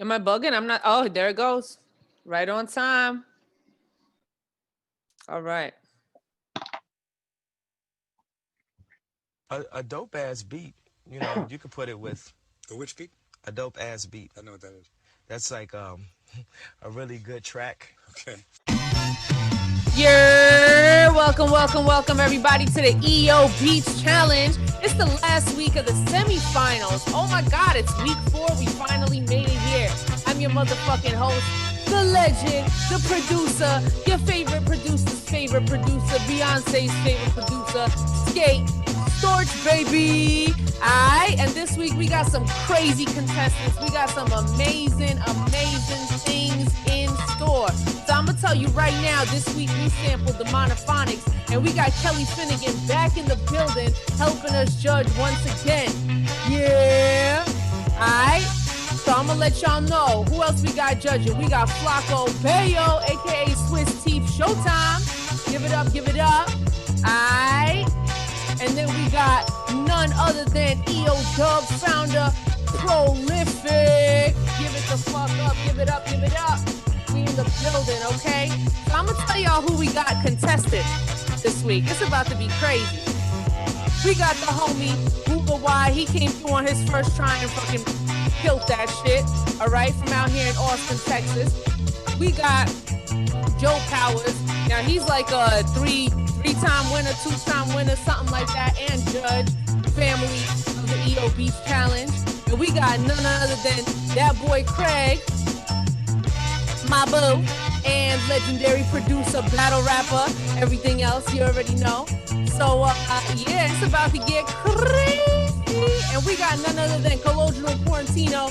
Am I bugging? I'm not. Oh, there it goes. Right on time. All right. A dope ass beat. You know, you could put it with A which beat? a dope ass beat. I know what that is. That's like a really good track. Okay. Yeah, welcome everybody to the EO Beats Challenge. It's the last week of the semifinals. Oh my God, it's week 4. We finally made it here. I'm your motherfucking host, the legend, the producer, your favorite producer's favorite producer, Beyonce's favorite producer, Skate Storch, baby. Alright, and this week we got some crazy contestants. We got some amazing things in store. So I'm gonna tell you right now, this week we sampled the Monophonics, and we got Kelly Finnegan back in the building helping us judge once again. Yeah. Alright. So I'm gonna let y'all know who else we got judging. We got Flacco Bayo, aka Swiss Teeth Showtime. Give it up. Alright. And then we got none other than EO Dub founder, Prolific. Give it the fuck up, give it up. We in the building, okay? So I'm gonna tell y'all who we got contested this week. It's about to be crazy. We got the homie Uber Y. He came through on his first try and fucking killed that shit. All right, from out here in Austin, Texas. We got Joe Powers. Now he's like a three-time winner, 2-time winner, something like that, and judge family of the EO Beats Challenge. And we got none other than that boy Craig, my boo, and legendary producer, battle rapper, everything else you already know. So yeah, it's about to get crazy. And we got none other than Colodro Quarantino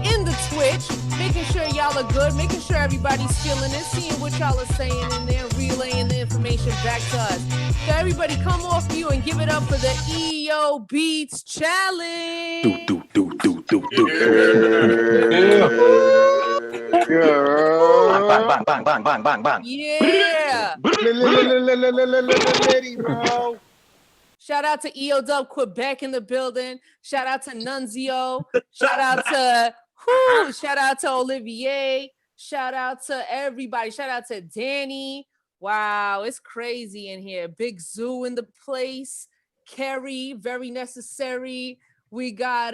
in the Twitch, making sure y'all are good, making sure everybody's feeling it, seeing what y'all are saying in there, relaying the information back to us. So everybody come off you and give it up for the EO Beats Challenge. Bang. Yeah. Lady, bro. Shout out to EO Dub Quebec in the building. Shout out to Nunzio. Shout out to Olivier. Shout out to everybody. Shout out to Danny. Wow, it's crazy in here. Big Zoo in the place. Kerry, very necessary. We got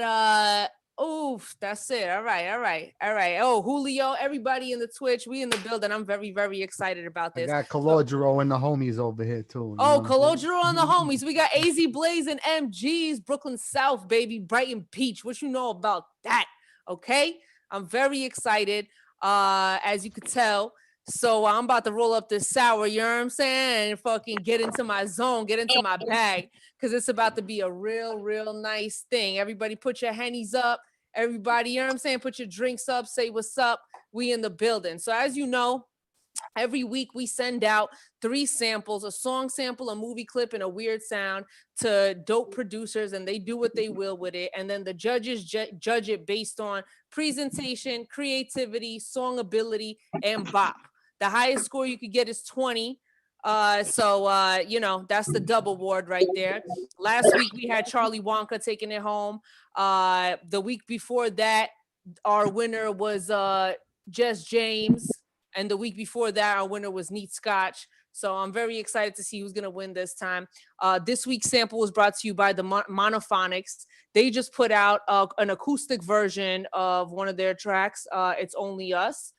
that's it. All right. Oh, Julio, everybody in the Twitch. We in the building. I'm very, very excited about this. I got Colodro and the homies over here too. Oh, Colodro and the homies. We got AZ Blaze and MGs, Brooklyn South, baby, Brighton Beach. What you know about that? Okay, I'm very excited. As you could tell. So I'm about to roll up this sour, you know what I'm saying? And fucking get into my zone, get into my bag, because it's about to be a real nice thing. Everybody put your hennies up. Everybody, you know what I'm saying? Put your drinks up, say what's up. We in the building. So as you know, every week we send out 3 samples, a song sample, a movie clip, and a weird sound to dope producers, and they do what they will with it. And then the judges judge it based on presentation, creativity, song ability, and bop. The highest score you could get is 20. So you know, that's the double award right there. Last week we had Charlie Wonka taking it home. The week before that, our winner was Jess James. And the week before that, our winner was Neat Scotch. So I'm very excited to see who's going to win this time. This week's sample was brought to you by the Monophonics. They just put out an acoustic version of one of their tracks. It's Only Us.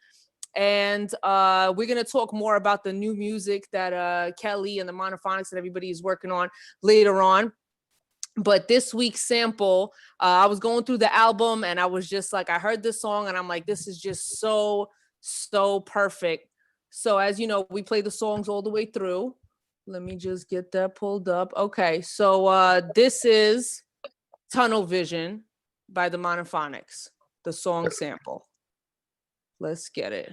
And we're going to talk more about the new music that Kelly and the Monophonics and everybody is working on later on. But this week's sample, I was going through the album and I was just like, I heard this song and I'm like, this is just so perfect. So as you know, we play the songs all the way through. Let me just get that pulled up. Okay, so this is Tunnel Vision by the Monophonics, the song sample. Let's get it.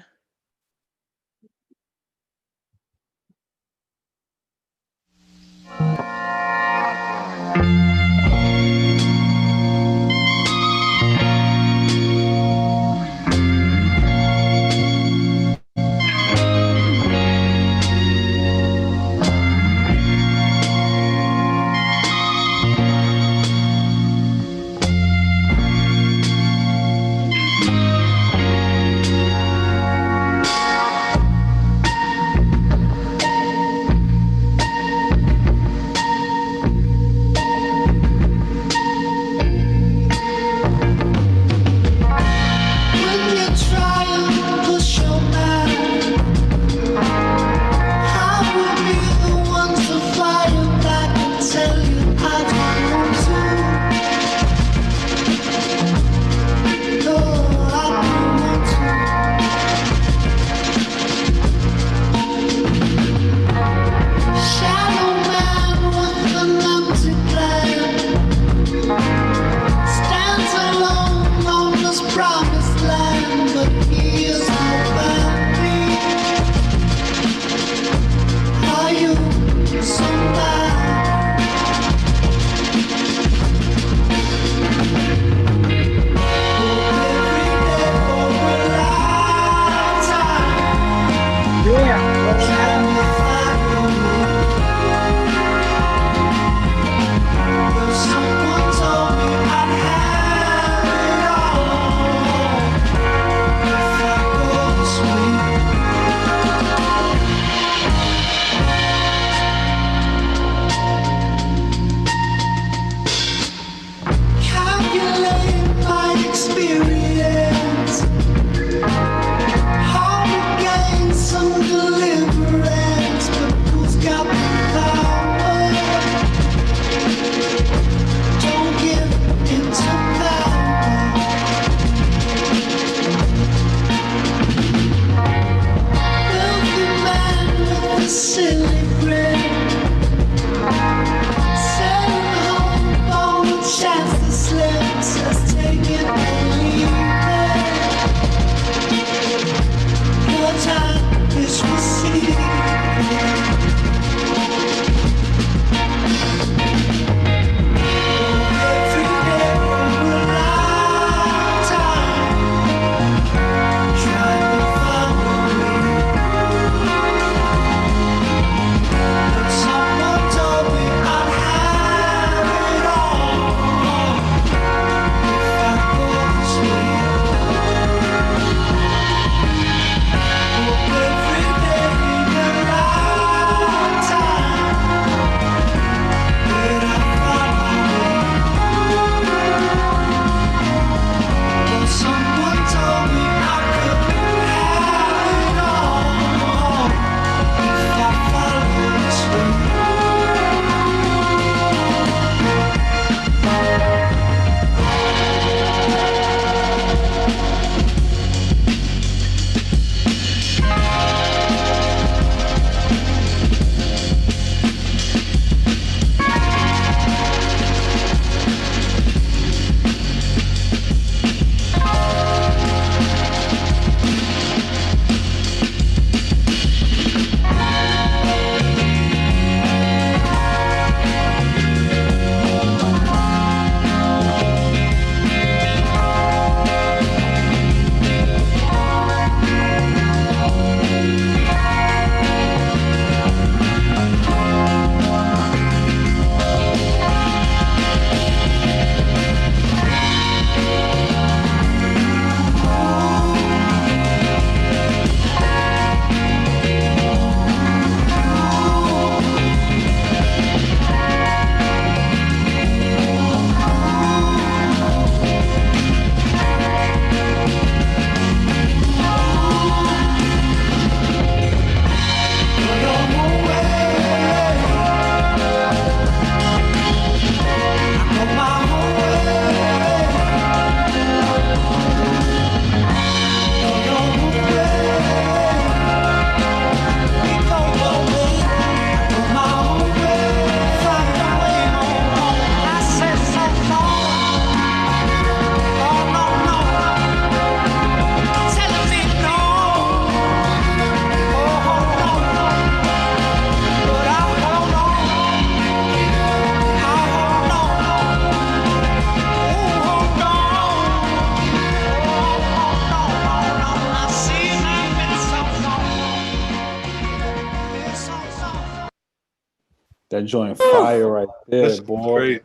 That joint fire right there, That's boy. great.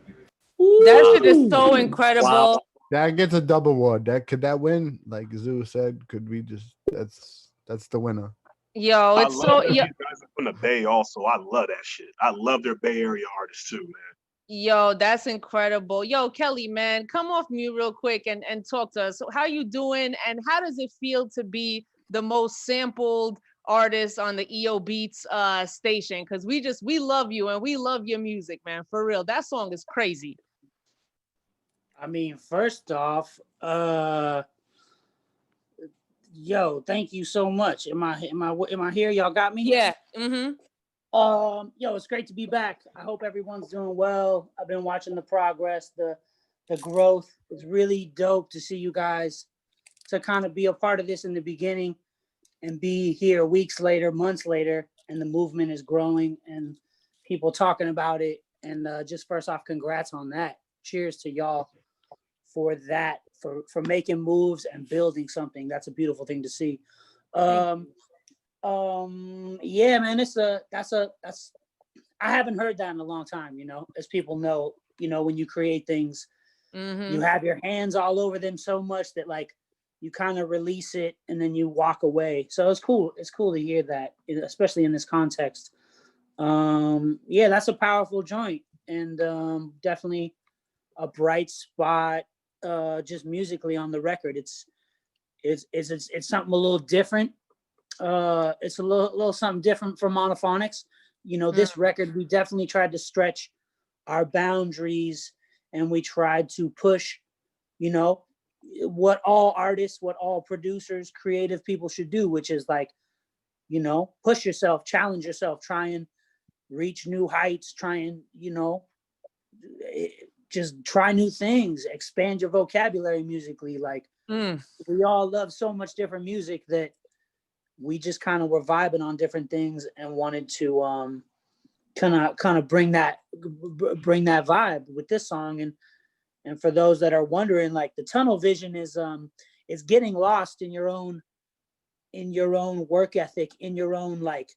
That shit is so incredible. Wow. That gets a double award. Could that win? Like Zoo said, could we just that's the winner. Yo, I it's love so that yo, these guys are from the Bay also. I love that shit. I love their Bay Area artists too, man. yo, that's incredible. Yo, Kelly, man, come off mute real quick and talk to us. So how you doing, and how does it feel to be the most sampled artist on the EO Beats station? Because we love you and we love your music, man. For real, that song is crazy. I mean, first off, yo, thank you so much. Am I here? Y'all got me? Yeah. Mm-hmm. Yo, it's great to be back. I hope everyone's doing well. I've been watching the progress, the growth. It's really dope to see you guys, to kind of be a part of this in the beginning and be here weeks later, months later, and the movement is growing and people talking about it. And just first off, congrats on that. Cheers to y'all for that, for making moves and building something. That's a beautiful thing to see. Yeah, man, I haven't heard that in a long time, you know, as people know, you know, when you create things, you have your hands all over them so much that like you kind of release it and then you walk away. So it's cool. It's cool to hear that, especially in this context. Yeah, that's a powerful joint, and definitely a bright spot just musically on the record. It's something a little different. It's a little something different from Monophonics. You know, this record, we definitely tried to stretch our boundaries, and we tried to push, you know, what all artists, what all producers, creative people should do, which is like, you know, push yourself, challenge yourself, try and reach new heights, try and, you know, just try new things, expand your vocabulary musically. Like we all love so much different music that we just kind of were vibing on different things and wanted to kind of bring that vibe with this song. And for those that are wondering, like the tunnel vision is getting lost in your own work ethic, in your own like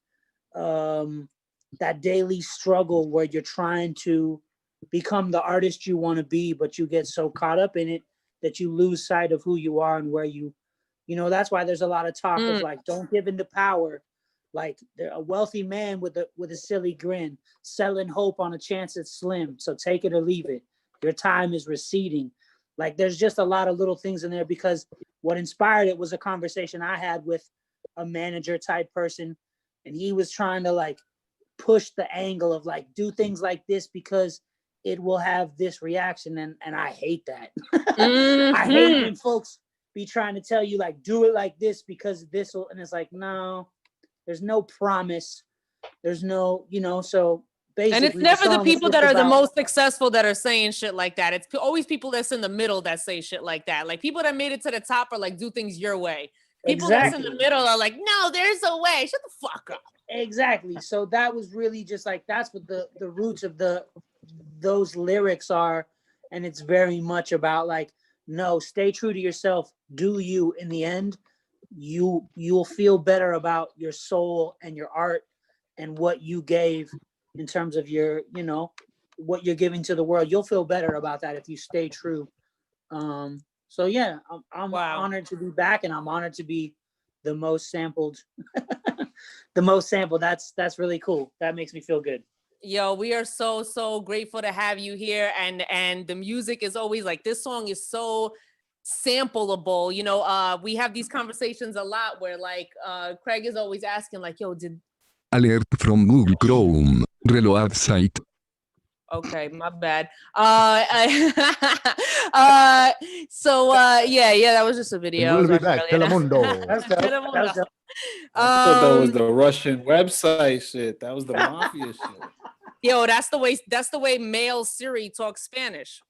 that daily struggle where you're trying to become the artist you want to be, but you get so caught up in it that you lose sight of who you are and where you know. That's why there's a lot of talk of like, don't give in to power. Like a wealthy man with a silly grin, selling hope on a chance it's slim. So take it or leave it. Your time is receding. Like there's just a lot of little things in there, because what inspired it was a conversation I had with a manager type person, and he was trying to like push the angle of like, do things like this because it will have this reaction. And I hate that. I hate when folks be trying to tell you like, do it like this because this will, and it's like, no, there's no promise. There's no, you know, so basically. And it's never the people that are the most successful that are saying shit like that. It's always people that's in the middle that say shit like that. Like people that made it to the top are like, do things your way. People that's in the middle are like, no, there's a way. Shut the fuck up. Exactly. So that was really just like, that's what the roots of those lyrics are. And it's very much about like, no, stay true to yourself. Do you. In the end, you'll feel better about your soul and your art and what you gave in terms of your, you know, what you're giving to the world. You'll feel better about that if you stay true. So yeah, I'm honored to be back, and I'm honored to be the most sampled. The most sampled. That's really cool. That makes me feel good. Yo, we are so grateful to have you here, and the music is always like, this song is so sampleable. You know, we have these conversations a lot where like Craig is always asking like, yo, did alert from Google Chrome reload site. Okay, my bad. Yeah, that was just a video. We'll be back. Telemundo. I thought that was the Russian website shit. That was the mafia shit. Yo, that's the way male Siri talks Spanish.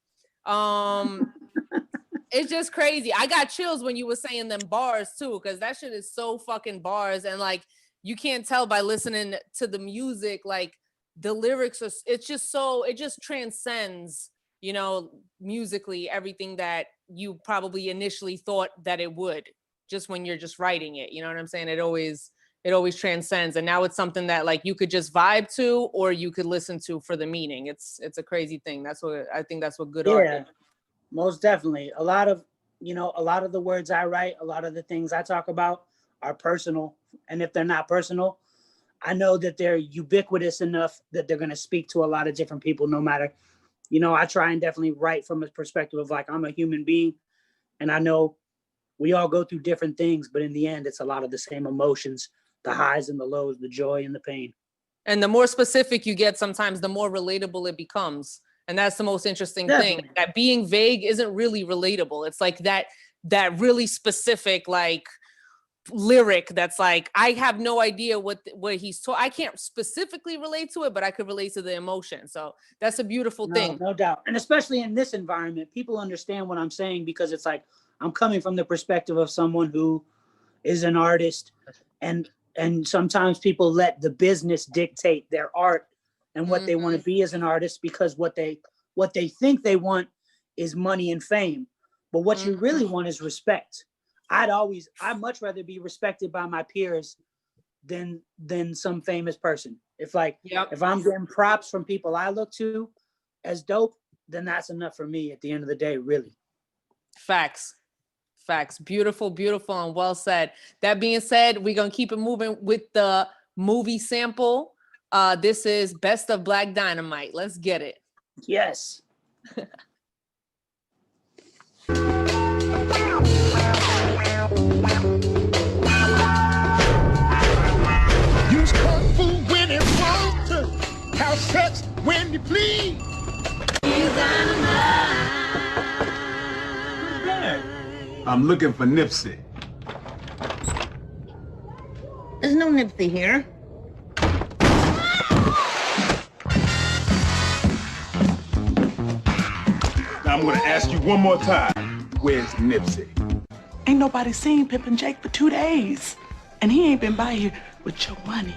It's just crazy. I got chills when you were saying them bars too, because that shit is so fucking bars, and like you can't tell by listening to the music, like the lyrics are, it just transcends, you know, musically everything that you probably initially thought that it would, just when you're just writing it, you know what I'm saying? It It always transcends. And now it's something that like you could just vibe to, or you could listen to for the meaning. It's a crazy thing. That's what I think that's what good art is. Most definitely. A lot of the words I write, a lot of the things I talk about are personal. And if they're not personal, I know that they're ubiquitous enough that they're going to speak to a lot of different people, no matter, I try and definitely write from a perspective of like, I'm a human being, and I know we all go through different things, but in the end, it's a lot of the same emotions, the highs and the lows, the joy and the pain. And the more specific you get, sometimes the more relatable it becomes. And that's the most interesting thing, that being vague isn't really relatable. It's like that really specific, like lyric that's like, I have no idea what he's talking. I can't specifically relate to it, but I could relate to the emotion. So that's a beautiful thing. No doubt. And especially in this environment, people understand what I'm saying, because it's like, I'm coming from the perspective of someone who is an artist, and sometimes people let the business dictate their art and what they want to be as an artist, because what they think they want is money and fame. But what you really want is respect. I'd much rather be respected by my peers than some famous person. If I'm getting props from people I look to as dope, then that's enough for me at the end of the day, really. Facts. Beautiful, and well said. That being said, we're going to keep it moving with the movie sample. This is Best of Black Dynamite. Let's get it. Yes. Use kung fu when it wants to. Have sex when you please. I'm looking for Nipsey. There's no Nipsey here. Now I'm gonna ask you one more time. Where's Nipsey? Ain't nobody seen Pimpin' Jake for 2 days. And he ain't been by here with your money.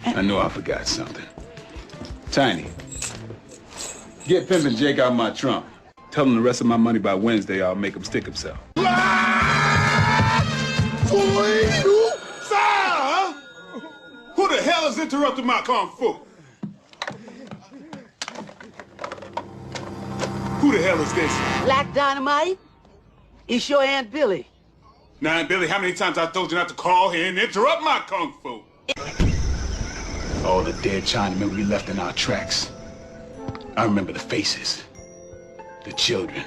I know I forgot something. Tiny, get Pimpin' Jake out my trunk. Tell him the rest of my money by Wednesday, I'll make him stick himself. Who the hell has interrupted my kung fu? Who the hell is this? Black Dynamite? It's your Aunt Billy. Now, Aunt Billy, how many times I told you not to call here and interrupt my kung fu? All the dead Chinamen we left in our tracks. I remember the faces, the children.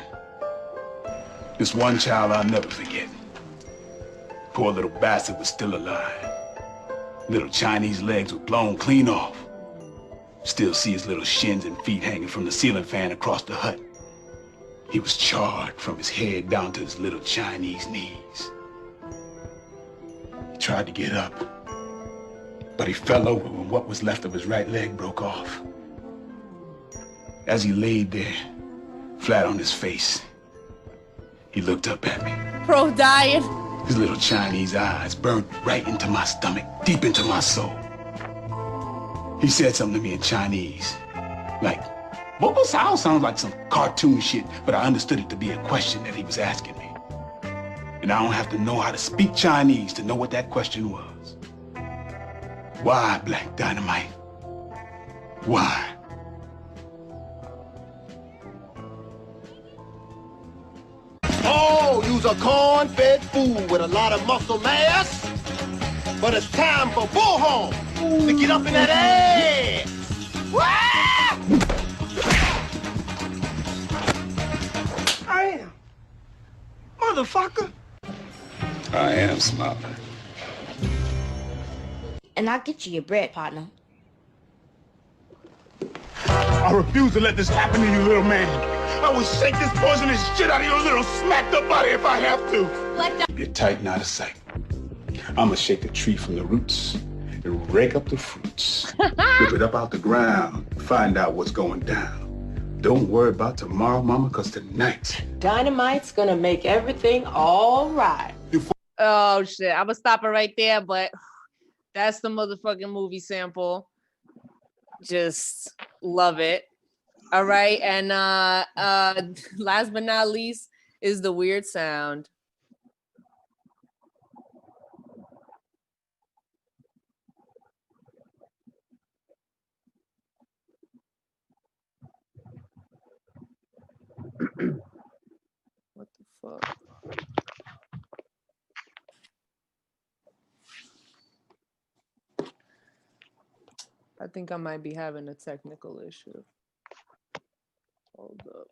This one child I'll never forget. Poor little bastard was still alive. Little Chinese legs were blown clean off. Still see his little shins and feet hanging from the ceiling fan across the hut. He was charred from his head down to his little Chinese knees. He tried to get up, but he fell over when what was left of his right leg broke off. As he laid there, flat on his face, he looked up at me. Pro dying. His little Chinese eyes burned right into my stomach, deep into my soul. He said something to me in Chinese, like, "What sounds like some cartoon shit," but I understood it to be a question that he was asking me. And I don't have to know how to speak Chinese to know what that question was. Why, Black Dynamite? Why? Oh, you's a corn-fed fool with a lot of muscle mass. But it's time for Bullhorn to get up in that ass. I am. Motherfucker. I am smiling. And I'll get you your bread, partner. I refuse to let this happen to you, little man. I will shake this poisonous shit out of your little smacked up body if I have to. Get tight and out of sight. I'ma shake the tree from the roots and rake up the fruits. Rip it up out the ground, find out what's going down. Don't worry about tomorrow, mama, cause tonight. Dynamite's gonna make everything all right. Oh shit, I'm gonna stop it right there, but that's the motherfucking movie sample. Just love it. All right, and last but not least is the weird sound. fuck? I think I might be having a technical issue. Hold up.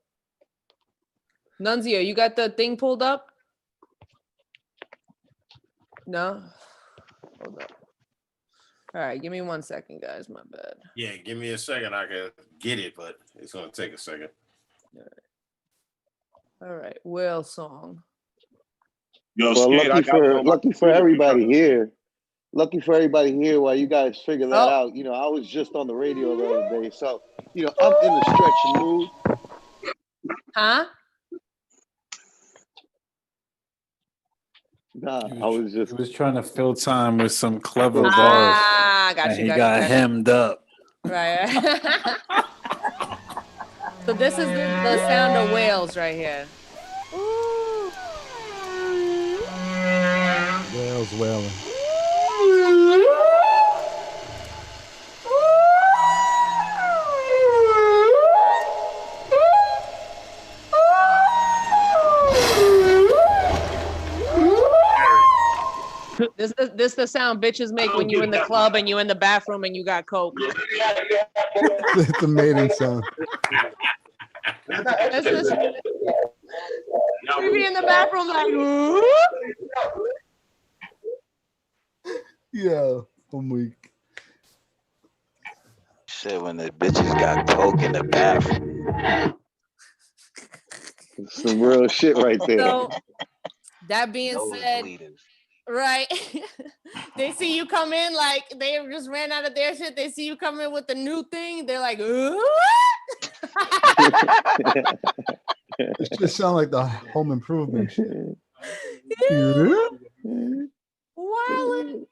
Nunzio, you got the thing pulled up? No? Hold up. All right, give me 1 second, guys. My bad. Yeah, give me a second. I can get it, but it's gonna take a second. All right. Whale song. Yo, Well, Skate, lucky for everybody here. Lucky for everybody here while you guys figure that out. You know, I was just on the radio the other day, so you know, I'm in the stretching mood. Huh? Nah, I was just. He was trying to fill time with some clever bars. Got and you. He got hemmed up. Right. So this is the sound of whales right here. Whales wailing. This the sound bitches make when you in the club and you in the bathroom and you got coke. It's a mating sound. We be in the bathroom like. Yeah, I'm weak. Shit, when the bitches got coke in the bathroom. Some real shit right there. So that being said, right? They see you come in like they just ran out of their shit. They see you come in with the new thing. They're like, ooh. It just sound like the Home Improvement shit. Wildin'.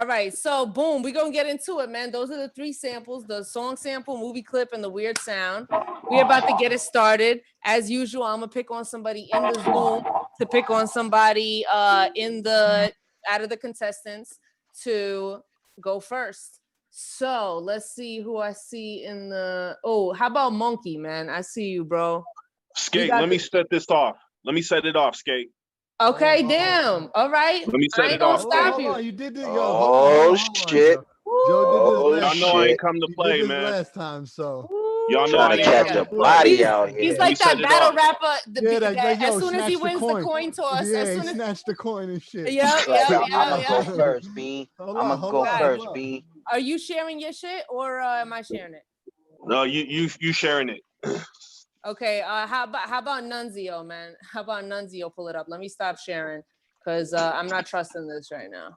All right, so boom, we're gonna get into it, man. Those are the 3 samples: the song sample, movie clip, and the weird sound. We're about to get it started. As usual, I'm gonna pick on somebody in the Zoom to pick on somebody out of the contestants to go first. So let's see who I see in the. Oh, how about Monkey, man? I see you, bro. Skate, let me set this off. Let me set it off, Skate. Okay, damn. All right. Let me set I ain't it gonna off. stop you. You did this. Oh, shit. Joe did this Y'all know I ain't come to He play, did this man. last time, so. Y'all know I Trying to catch a body out here. He's like that battle rapper. As soon as he wins the coin toss, yeah, as soon he as snatched the coin and shit. Yep. I'ma go first, B. I'ma go first, B. Are you sharing your shit or am I sharing it? No, you sharing it. Okay. How about Nunzio, man? How about Nunzio? Pull it up. Let me stop sharing because I'm not trusting this right now.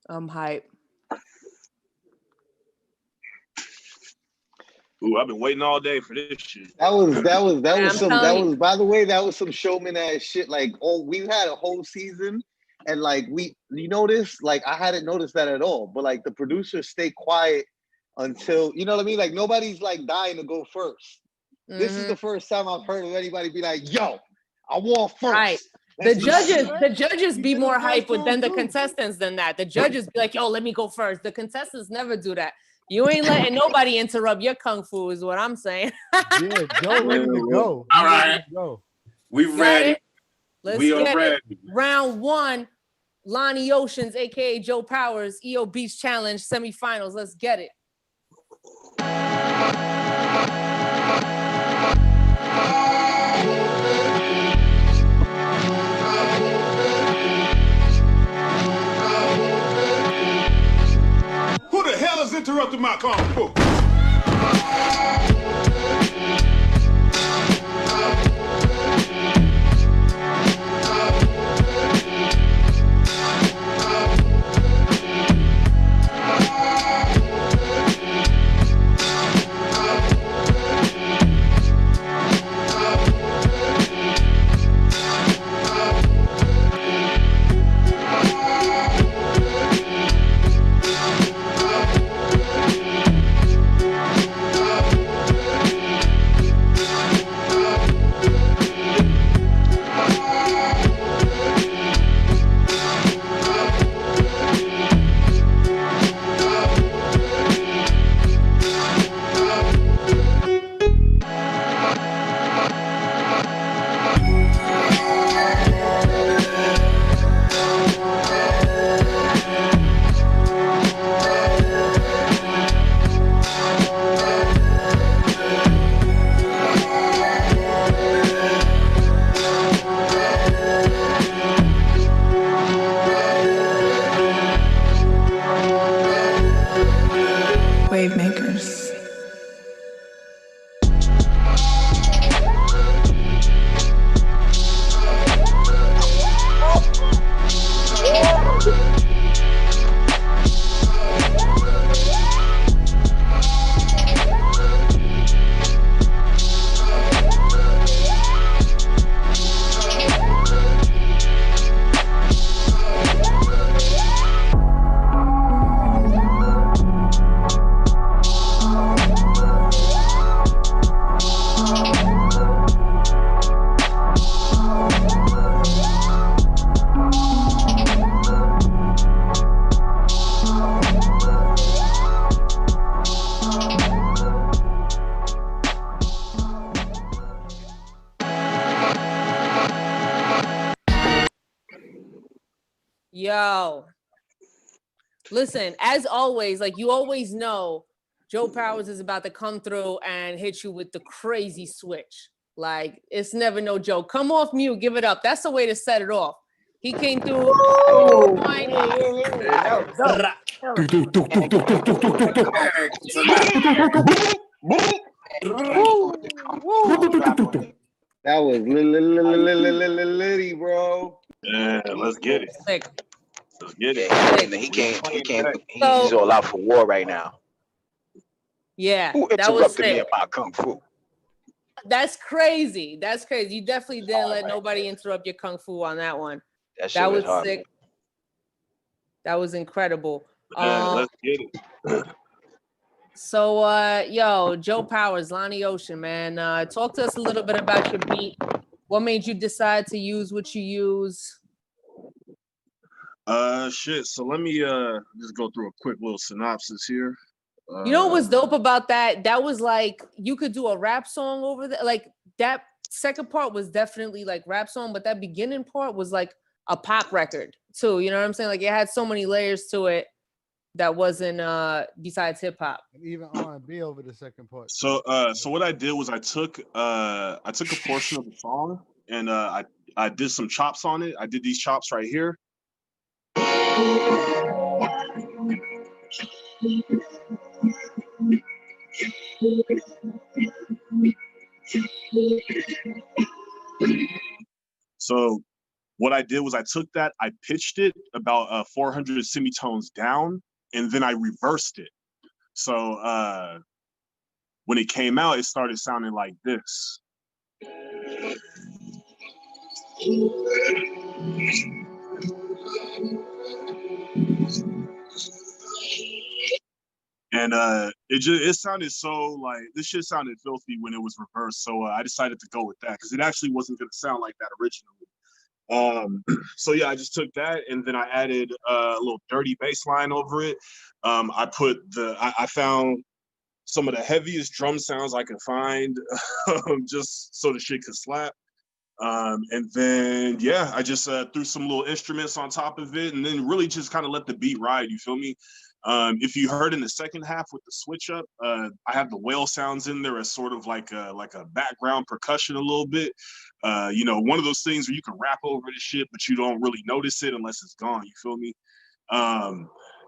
I'm hype. Ooh, I've been waiting all day for this shit. That was by the way, that was some showman ass shit. Like, we've had a whole season and like you notice, like I hadn't noticed that at all. But like the producers stay quiet until, you know what I mean? Like nobody's like dying to go first. Mm-hmm. This is the first time I've heard of anybody be like, yo, I want first. Right. The judges be more hype than the contestants than that. The judges be like, yo, let me go first. The contestants never do that. You ain't letting nobody interrupt your kung fu is what I'm saying. Yeah, Joe ready to go. All right. We ready. Let's we are get ready. It. Round 1, Lonnie Oceans, aka Joe Powers, EO Beach Challenge semifinals. Let's get it. Who the hell is interrupting my kung fu? fingers. Yo, listen, as always, like you always know, Joe Powers is about to come through and hit you with the crazy switch. Like it's never no joke. Come off mute, give it up. That's the way to set it off. He came through. That was litty, bro. Yeah, let's get it. Sick. Let's get it. He's all out for war right now. Yeah, Who that was interrupted me sick. about kung fu? That's crazy. That's crazy. You definitely didn't let nobody interrupt your kung fu on that one. That was hard. sick. That was incredible. Yeah, let's get it. So, yo, Joe Powers, Lonnie Ocean, man. Talk to us a little bit about your beat. What made you decide to use what you use? Shit. So let me just go through a quick little synopsis here. You know what was dope about that? That was like you could do a rap song over there. Like that second part was definitely like rap song, but that beginning part was like a pop record too. You know what I'm saying? Like it had so many layers to it that wasn't besides hip hop. Even R&B over the second part. So what I did was I took a portion of the song and I did some chops on it. I did these chops right here. So what I did was I took that, I pitched it about 400 semitones down, and then I reversed it. So when it came out, it started sounding like this. And it sounded so like this shit sounded filthy when it was reversed. So I decided to go with that because it actually wasn't going to sound like that originally. So yeah, I just took that and then I added a little dirty bass line over it. I found some of the heaviest drum sounds I could find just so the shit could slap. And then, yeah, I just threw some little instruments on top of it and then really just kind of let the beat ride, you feel me? If you heard in the second half with the switch up, I have the whale sounds in there as sort of like a background percussion a little bit. One of those things where you can rap over the shit, but you don't really notice it unless it's gone, you feel me?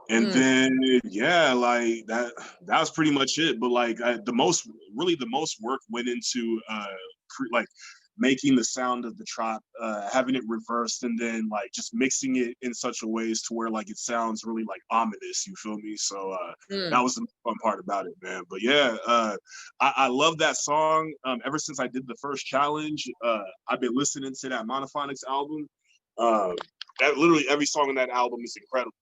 And then, yeah, like that was pretty much it. But like the most work went into like making the sound of the trap, having it reversed, and then like just mixing it in such a ways to where like it sounds really like ominous, you feel me? So that was the fun part about it, man. But yeah, I love that song. Ever since I did the first challenge, I've been listening to that Monophonics album. That literally every song on that album is incredible.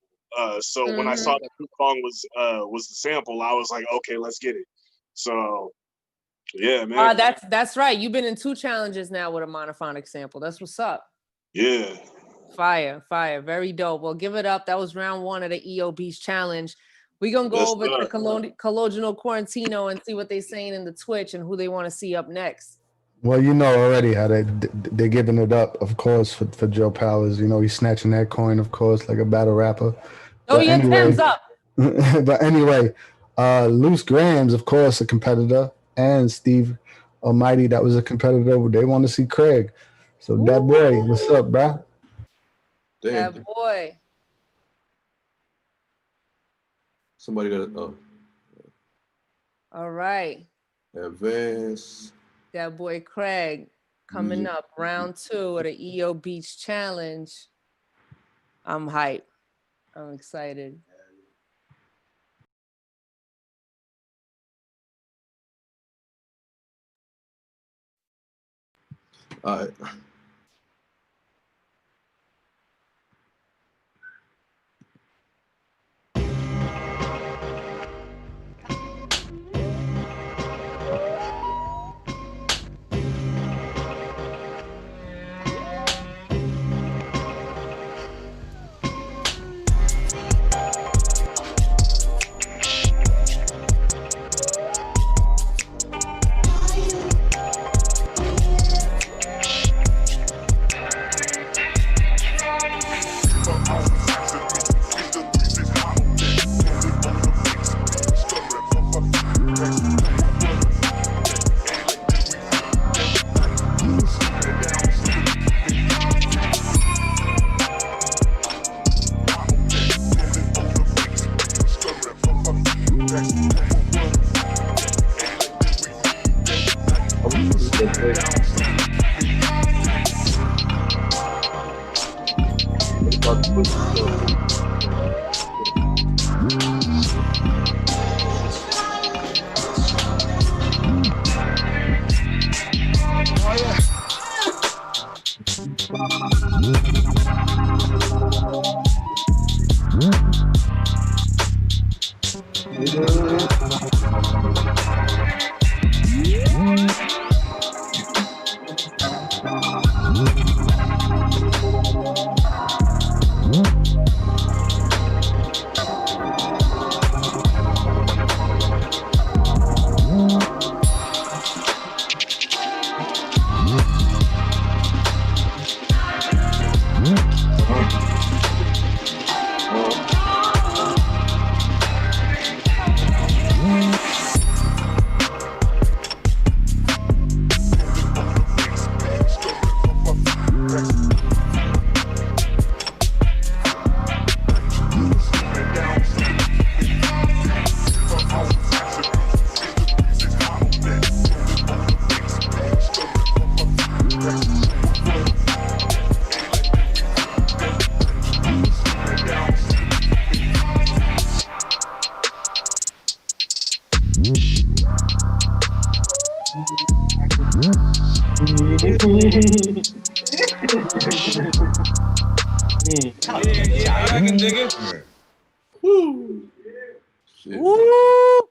So when I saw that the song was the sample, I was like, okay, let's get it. So yeah, man. That's right. You've been in 2 challenges now with a monophonic sample. That's what's up. Yeah. Fire. Very dope. Well, give it up. That was round 1 of the EOB's challenge. We're going to go over to Colloginal Quarantino and see what they're saying in the Twitch and who they want to see up next. Well, you know already how they're giving it up, of course, for Joe Powers. You know, he's snatching that coin, of course, like a battle rapper. Oh, yeah, hands up. But anyway, Loose Grams, of course, a competitor, and Steve Almighty, that was a competitor. They want to see Craig. So that boy, what's up, bro? That boy. Somebody got it. Oh. All right. Advance. That boy Craig coming up round 2 of the EO Beach Challenge. I'm hyped. I'm excited. All right. I can dig it. Woo!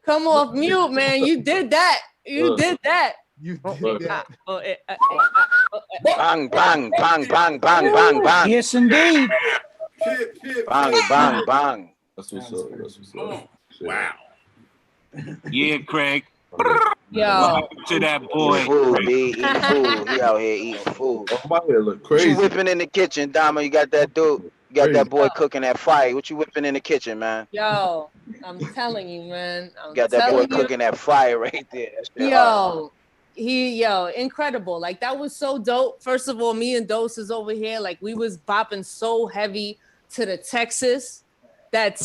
Come off mute, man. You did that. You did that. You did that. Bang, bang, bang, bang, bang, bang, bang. Yes, indeed. Bang, bang, bang. That's what's up. That's what's up. Wow. Yeah, Craig. Yo. To that boy. Eating food, B. Eating food. He out here eating food. Oh, my hair look What crazy. you whipping in the kitchen, Dama? You got that dude. You got that boy cooking that fire. What you whipping in the kitchen, man? Yo, I'm telling you, man. You got that boy cooking that fire right there. That's Yo, incredible. Like, that was so dope. First of all, me and Dose is over here. Like, we was bopping so heavy to the Texas, that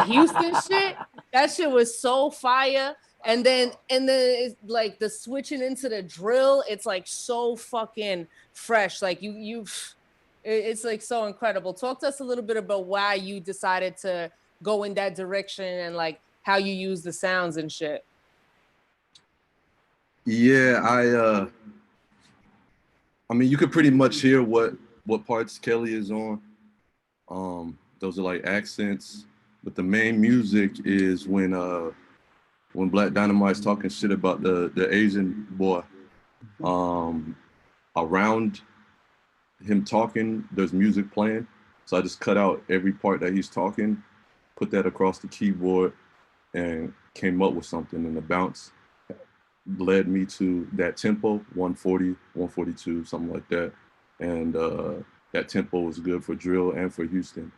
Houston shit. That shit was so fire. And then it's like the switching into the drill. It's like so fucking fresh. Like it's like so incredible. Talk to us a little bit about why you decided to go in that direction and like how you use the sounds and shit. Yeah, I mean, you could pretty much hear what parts Kelly is on. Those are like accents, but the main music is when Black Dynamite's talking shit about the Asian boy. Around him talking, there's music playing. So I just cut out every part that he's talking, put that across the keyboard, and came up with something. And the bounce led me to that tempo, 140, 142, something like that. And that tempo was good for drill and for Houston.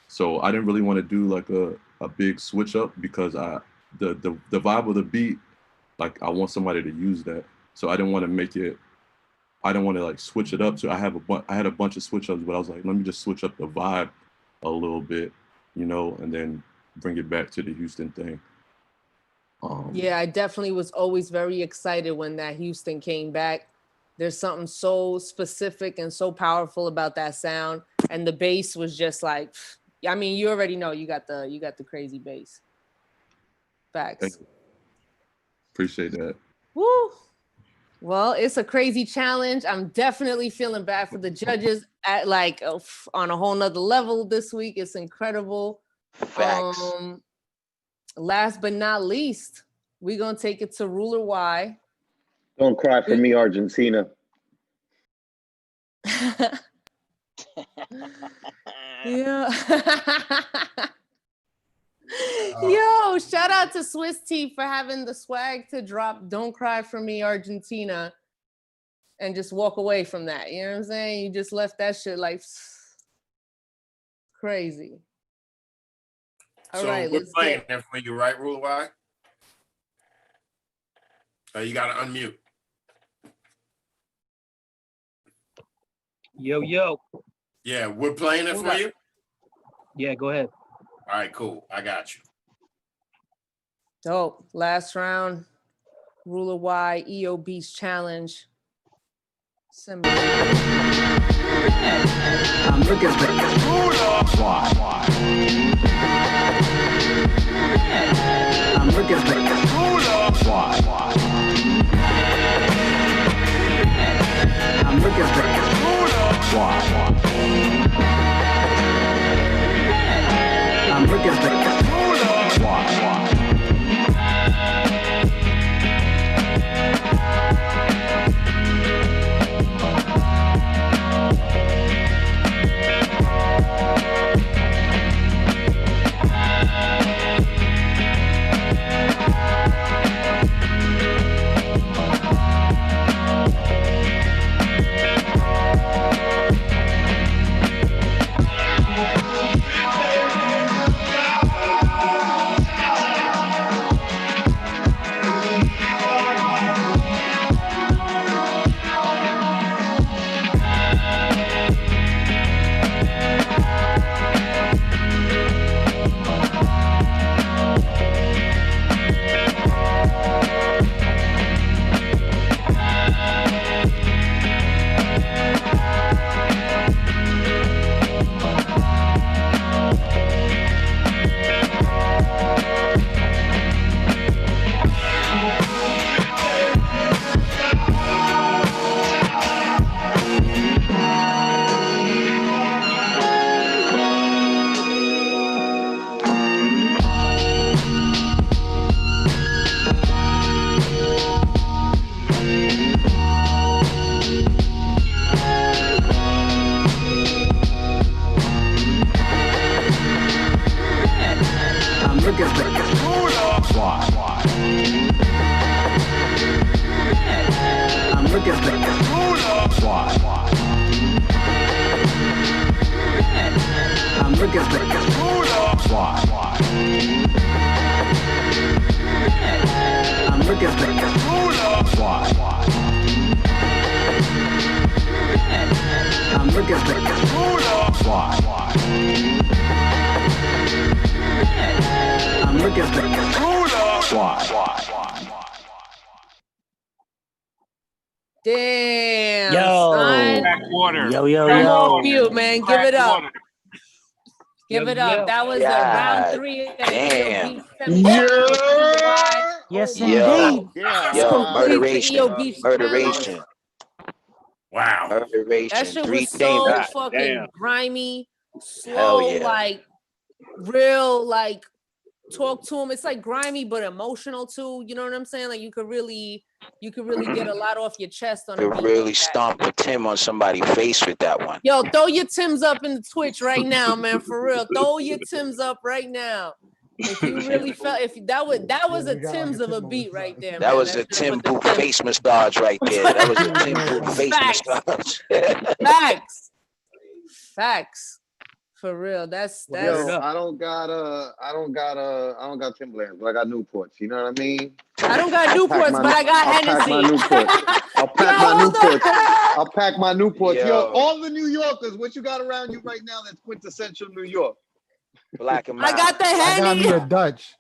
So I didn't really want to do like a big switch up because the vibe of the beat, like I want somebody to use that. So I didn't want to make it, I didn't want to like switch it up. So I had a bunch of switch ups, but I was like, let me just switch up the vibe a little bit, you know, and then bring it back to the Houston thing. Yeah, I definitely was always very excited when that Houston came back. There's something so specific and so powerful about that sound, and the bass was just like, I mean, you already know you got the crazy bass. Facts. Appreciate that. Woo. Well, it's a crazy challenge. I'm definitely feeling bad for the judges at like on a whole nother level this week. It's incredible. Facts. Last but not least, we're gonna take it to Ruler Y. Don't cry for me, Argentina. Yeah. Yo, shout out to Swiss T for having the swag to drop Don't Cry for Me, Argentina, and just walk away from that. You know what I'm saying? You just left that shit like crazy. All right, we're let's playing that for you, right, Ruler Y? You gotta unmute. Yo. Yeah, we're playing it for you? Yeah, go ahead. All right, cool. I got you. Dope. Last round, Ruler Y, EO Beats Challenge. I'm looking for I'm looking for I'm looking for I'm looking for Damn. Yo. Son. Backwater. Yo. Come off mute, man. Give it up. Give it up. Yo. That was round 3 of the Damn. Yes, Yo, indeed. murderation. Wow. Murderation. That shit 3 was so things. fucking grimy, Hell slow, yeah. like real, like talk to him. It's like grimy but emotional too. You know what I'm saying? Like you could really get a lot off your chest on a Could beat really like that. stomp a Tim on somebody's face with that one. Yo, throw your Tims up in the Twitch right now, man. For real, throw your Tims up right now. If you really felt, if that was a Tims of a beat right there. That man. was a Tim Boot face massage right there. That was a Tim Boot face massage. Facts. For real. That's Yo, I don't got Timberlands, but I got Newports. You know what I mean? I don't got Newports, but I got Hennessy. I'll pack my Newports. Yo, all the New Yorkers, what you got around you right now that's quintessential New York? Black and I got the I got Henny. me a Dutch.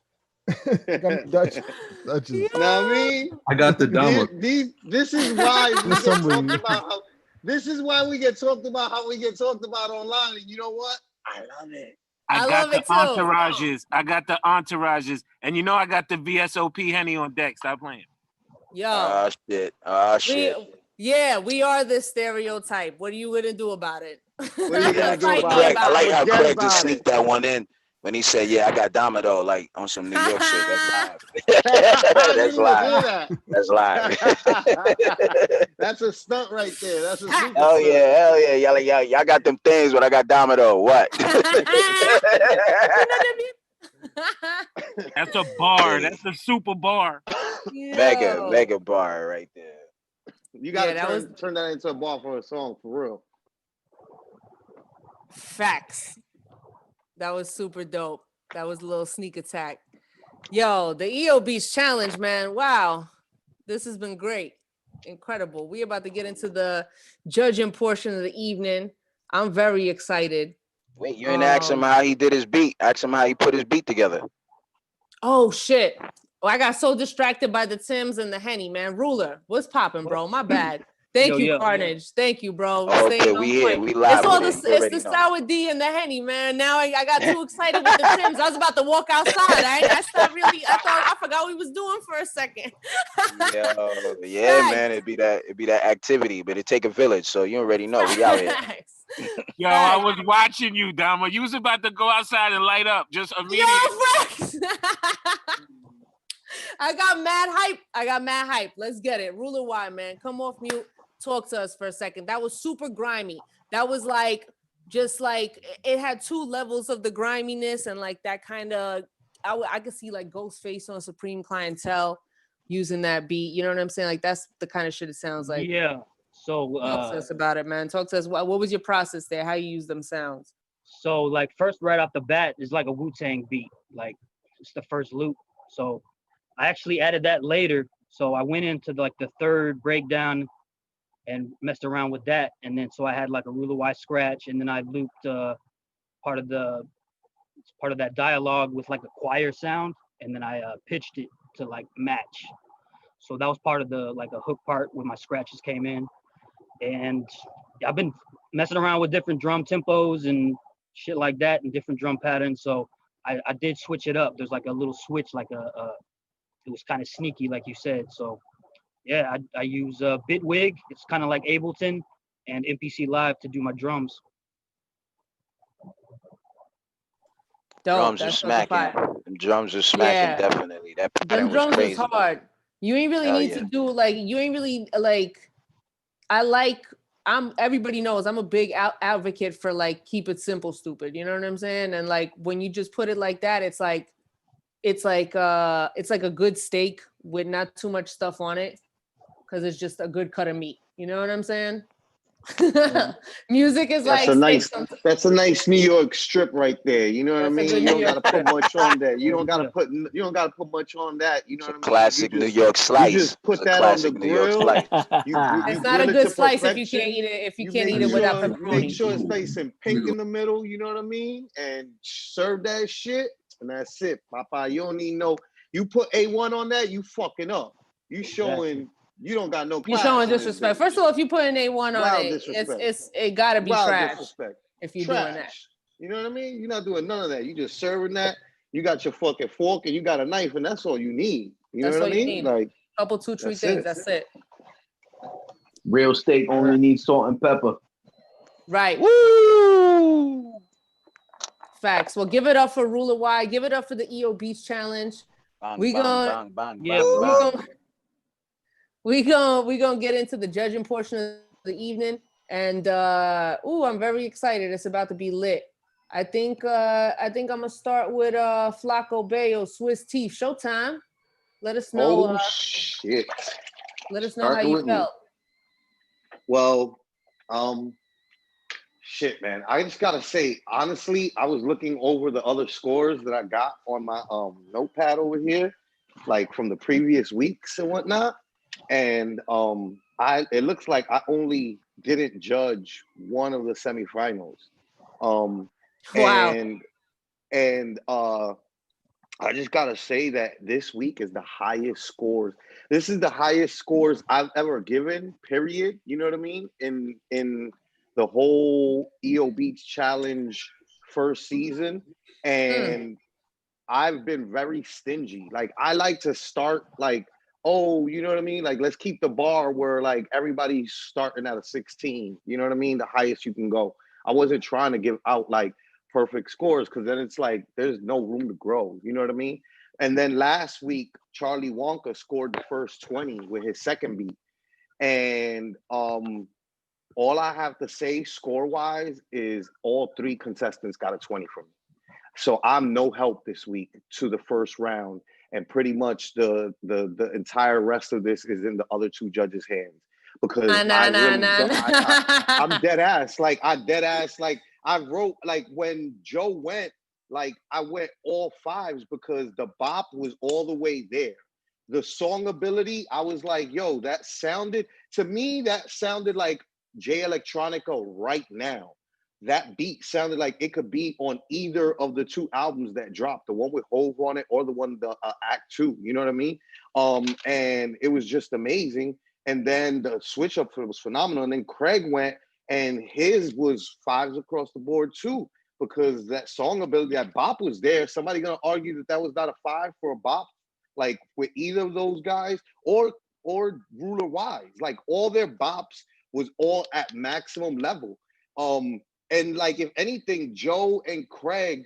Dutch. Know what I mean? I got the Dama. This is why we For get some talked reason. about how. This is why we get talked about how we get talked about online. And you know what? I love it. I got love the it too. entourages. I got the entourages, and you know I got the VSOP Henny on deck. Stop playing. Yo. Ah shit. We are this stereotype. What are you gonna do about it? What are you gonna do Craig, about it? I like how Forget Craig about just it. sneaked that one in when he said, "Yeah, I got Domino," like on some New York shit. That's live. That's live. That's live. That's a stunt right there. That's a super Hell stunt. yeah. Y'all got them things, but I got Domino. What? That's a bar. That's a super bar. Mega bar right there. You gotta turn that into a bar for a song for real. Facts. That was super dope. That was a little sneak attack. Yo, the EO Beach challenge, man. Wow. This has been great. Incredible. We're about to get into the judging portion of the evening. I'm very excited. Wait, you ain't ask him how he did his beat. Ask him how he put his beat together. Oh shit. Oh, I got so distracted by the Tims and the Henny, man. Ruler, what's popping, bro? My bad. Thank you, Carnage. Thank you, bro. Oh, okay, Staying on we here. point. We live. It's all with the it. it's the sour D and the Henny, man. Now I got too excited with the Tims. I was about to walk outside. I forgot what we was doing for a second. Yeah, man. It'd be that activity, but it take a village, so you already know we out here. Yo, I was watching you, Dama. You was about to go outside and light up just immediately. I got mad hype. Let's get it. Ruler Y, man. Come off mute. Talk to us for a second. That was super grimy. That was like, just like, it had two levels of the griminess and like that kind of, I could see like Ghostface on Supreme Clientele using that beat. You know what I'm saying? Like that's the kind of shit it sounds like. Yeah. So talk to us about it, man. Talk to us. What was your process there? How you use them sounds? So like first right off the bat is like a Wu-Tang beat. Like it's the first loop. So I actually added that later. So I went into like the third breakdown and messed around with that. And then so I had like a Ruler Y scratch, and then I looped part of that dialogue with like a choir sound, and then I pitched it to like match. So that was part of the like a hook part where my scratches came in. And I've been messing around with different drum tempos and shit like that and different drum patterns. So I did switch it up. There's like a little switch, like it was kind of sneaky, like you said. So yeah, I use Bitwig. It's kind of like Ableton and MPC Live to do my drums. Drums are smacking. Them drums are smacking, definitely. That pattern was crazy. Is hard. You ain't really need to do like, you ain't really like, everybody knows I'm a big advocate for like, keep it simple, stupid. You know what I'm saying? And like, when you just put it like that, it's like a good steak with not too much stuff on it. Cause it's just a good cut of meat. You know what I'm saying? Music is that's that's a nice New York strip right there. You know what I mean? You don't gotta put much on that. You don't gotta put much on that. You know what I mean? Classic New York slice. You just put that on the grill. It's not a good slice if you can't eat it. If you can't eat it without pepperoni. Make sure it's nice and pink in the middle. You know what I mean? And serve that shit, and that's it, Papa. You don't need no. You put A1 on that, you fucking up. You showing. You don't got no. You're showing disrespect. First of all, if you put an A1 on it, it gotta be trash. Disrespect. If you're doing that, you know what I mean. You're not doing none of that. You just serving that. You got your fucking fork and you got a knife, and that's all you need. You know what I mean? Like couple 2-3 things. That's it. Real steak only needs salt and pepper. Right. Woo! Facts. Well, give it up for Ruler Y. Give it up for the EO Beach Challenge. We're gonna get into the judging portion of the evening, and I'm very excited. It's about to be lit. I think I'm gonna start with Flaco Bayo, Swiss Teeth. Showtime. Let us know. Oh shit! Let us know how you felt. Well, shit, man. I just gotta say, honestly, I was looking over the other scores that I got on my notepad over here, like from the previous weeks and whatnot. And it looks like I only didn't judge one of the semifinals. Wow. And I just gotta say that this week is the highest scores. This is the highest scores I've ever given, period. You know what I mean? In the whole EO Beats Challenge first season. And I've been very stingy. Like, I like to start like, oh, you know what I mean? Like, let's keep the bar where like everybody's starting at a 16. You know what I mean? The highest you can go. I wasn't trying to give out like perfect scores because then it's like there's no room to grow. You know what I mean? And then last week, Charlie Wonka scored the first 20 with his second beat. And all I have to say score-wise is all three contestants got a 20 from me. So I'm no help this week to the first round, and pretty much the entire rest of this is in the other two judges' hands because I'm dead ass. Like I wrote like when Joe went, like I went all fives because the bop was all the way there. The song ability, I was like, yo, that sounded like J Electronica right now. That beat sounded like it could be on either of the two albums that dropped, the one with Hove on it or the one, the Act 2, you know what I mean? And it was just amazing. And then the switch up was phenomenal. And then Craig went and his was fives across the board too, because that song ability, that bop was there. Somebody gonna argue that was not a 5 for a bop, like with either of those guys or Ruler Wise, like all their bops was all at maximum level. And like, if anything, Joe and Craig,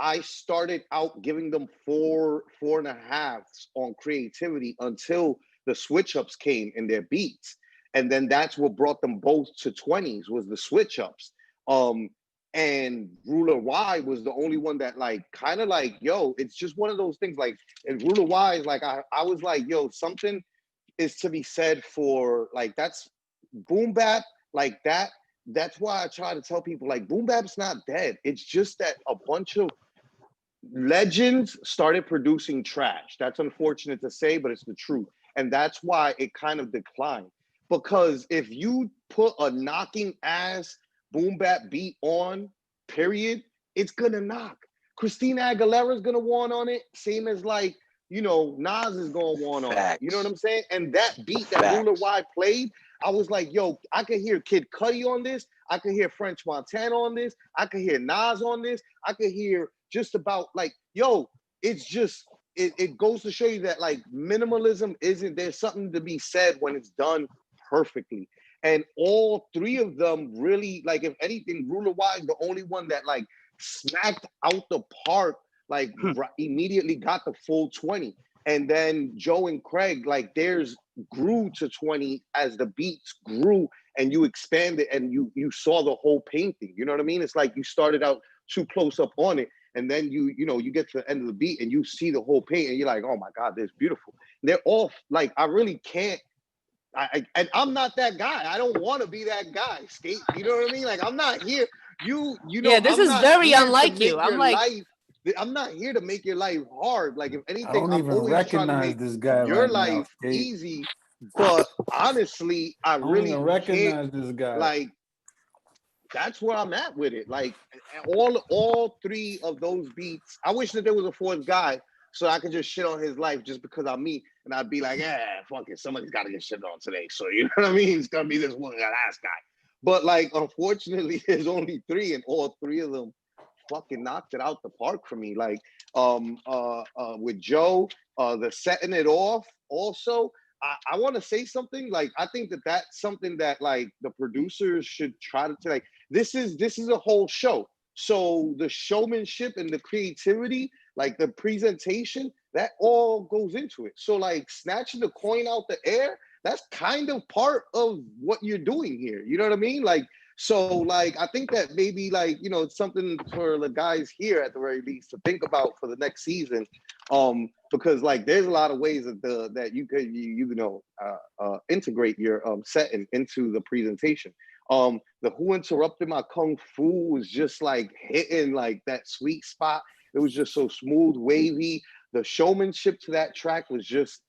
I started out giving them 4.5 on creativity until the switch ups came in their beats. And then that's what brought them both to 20s was the switch ups. And Ruler Y was the only one that like, kind of like, yo, it's just one of those things like, and Ruler Y is like, I was like, yo, something is to be said for like, that's boom bap like that. That's why I try to tell people like boom bap's not dead. It's just that a bunch of legends started producing trash. That's unfortunate to say, but it's the truth. And that's why it kind of declined. Because if you put a knocking ass boom bap beat on, period, it's gonna knock. Christina Aguilera's gonna want on it, same as like, you know, Nas is gonna want on it. You know what I'm saying? And that beat that Ruler Y played, I was like, yo, I could hear Kid Cudi on this. I could hear French Montana on this. I could hear Nas on this. I could hear just about like, yo, it's just, it goes to show you that like minimalism isn't, there's something to be said when it's done perfectly. And all three of them really, like, if anything, Ruler Y is the only one that like smacked out the park, like immediately got the full 20. And then Joe and Craig, like theirs grew to 20 as the beats grew and you expanded and you saw the whole painting. You know what I mean? It's like you started out too close up on it. And then you get to the end of the beat and you see the whole paint and you're like, oh my God, that's beautiful. And they're all like, I really can't. And I'm not that guy. I don't want to be that guy. Skate, you know what I mean? Like I'm not here. You know. Yeah, this is very unlike you. I'm like, I'm not here to make your life hard. Like if anything, I don't even recognize this guy. Your right life now, easy. But honestly, I really don't recognize this guy. Like that's where I'm at with it. Like all three of those beats. I wish that there was a fourth guy so I could just shit on his life just because I'm me. And I'd be like, yeah, fuck it. Somebody's got to get shit on today. So you know what I mean? It's going to be this one ass guy. But like, unfortunately, there's only three and all three of them fucking knocked it out the park for me. Like with Joe, the setting it off also, I want to say something. Like, I think that that's something that like the producers should try to like, this is a whole show. So the showmanship and the creativity, like the presentation, that all goes into it. So like snatching the coin out the air, that's kind of part of what you're doing here. You know what I mean? Like, so like, I think that maybe like, you know, it's something for the guys here at the very least to think about for the next season. Because like, there's a lot of ways that you could, integrate your setting into the presentation. The Who Interrupted My Kung Fu was just like hitting like that sweet spot. It was just so smooth, wavy. The showmanship to that track was just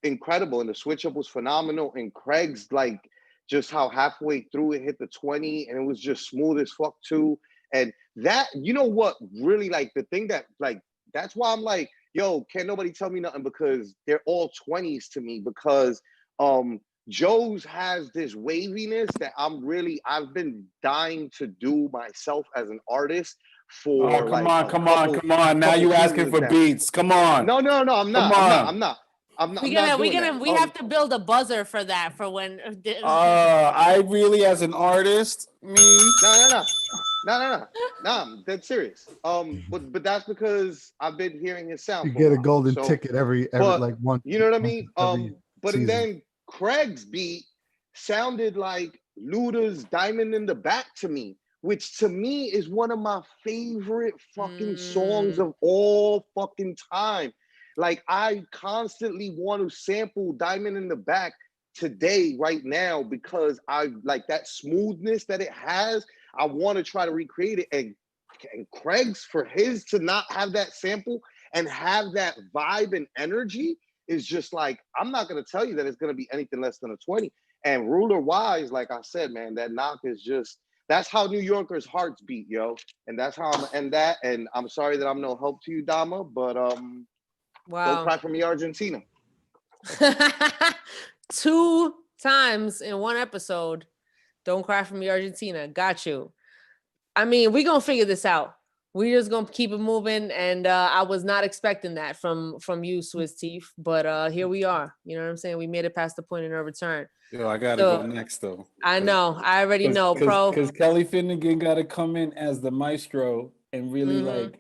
incredible. And the switch up was phenomenal. And Craig's like, just how halfway through it hit the 20 and it was just smooth as fuck too. And that, you know what, really like the thing that like that's why I'm like, yo, can't nobody tell me nothing, because they're all 20s to me, because Joe's has this waviness that I've been dying to do myself as an artist for come on. Now you asking for beats. Come on. No, I'm not. We have to build a buzzer for that for when. I really, as an artist, No, I'm dead serious. But that's because I've been hearing his sound. You get a golden ticket every like one. You know what I mean? But season. then Craig's beat sounded like Luda's "Diamond in the Back" to me, which to me is one of my favorite fucking songs of all fucking time. Like, I constantly want to sample "Diamond in the Back" today, right now, because I like that smoothness that it has. I want to try to recreate it. And Craig's, for his to not have that sample and have that vibe and energy is just like, I'm not going to tell you that it's going to be anything less than a 20. And ruler wise, like I said, man, that knock is just, that's how New Yorkers' hearts beat, yo. And that's how I'm going to end that. And I'm sorry that I'm no help to you, Dama, but don't cry for me, Argentina. 2 times in one episode. Don't cry for me, Argentina. Got you. I mean, we're going to figure this out. We're just going to keep it moving. And I was not expecting that from you, Swiss Teeth. But here we are. You know what I'm saying? We made it past the point of no return. Yo, I got to go next, though. I know. I already know, bro. Because Kelly Finnegan got to come in as the maestro and really, like,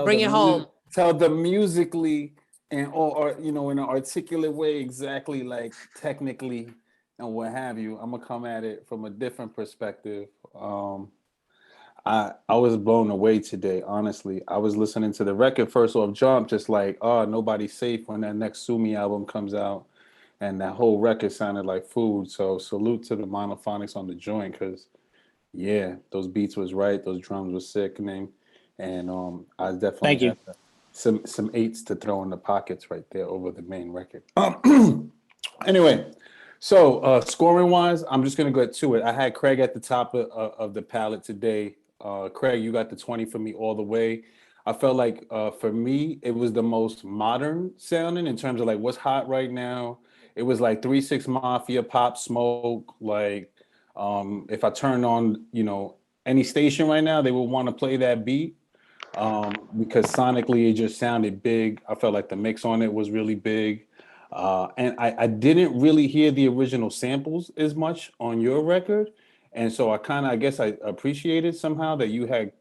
bring it home. Tell them musically and or in an articulate way exactly, like, technically and what have you. I'm gonna come at it from a different perspective. I was blown away today, honestly. I was listening to the record first off jump, just like, oh, nobody's safe when that next Sumi album comes out. And that whole record sounded like food. So salute to the Monophonics on the joint, because yeah, those beats was right, those drums was sickening. And I definitely had some 8s to throw in the pockets right there over the main record. Anyway. So scoring wise, I'm just gonna get to it. I had Craig at the top of the palette today. Craig, you got the 20 for me all the way. I felt like for me, it was the most modern sounding in terms of like what's hot right now. It was like 3 6 Mafia, Pop Smoke. Like if I turned on, any station right now, they would want to play that beat because sonically it just sounded big. I felt like the mix on it was really big. And I didn't really hear the original samples as much on your record. And so I guess I appreciated somehow that you had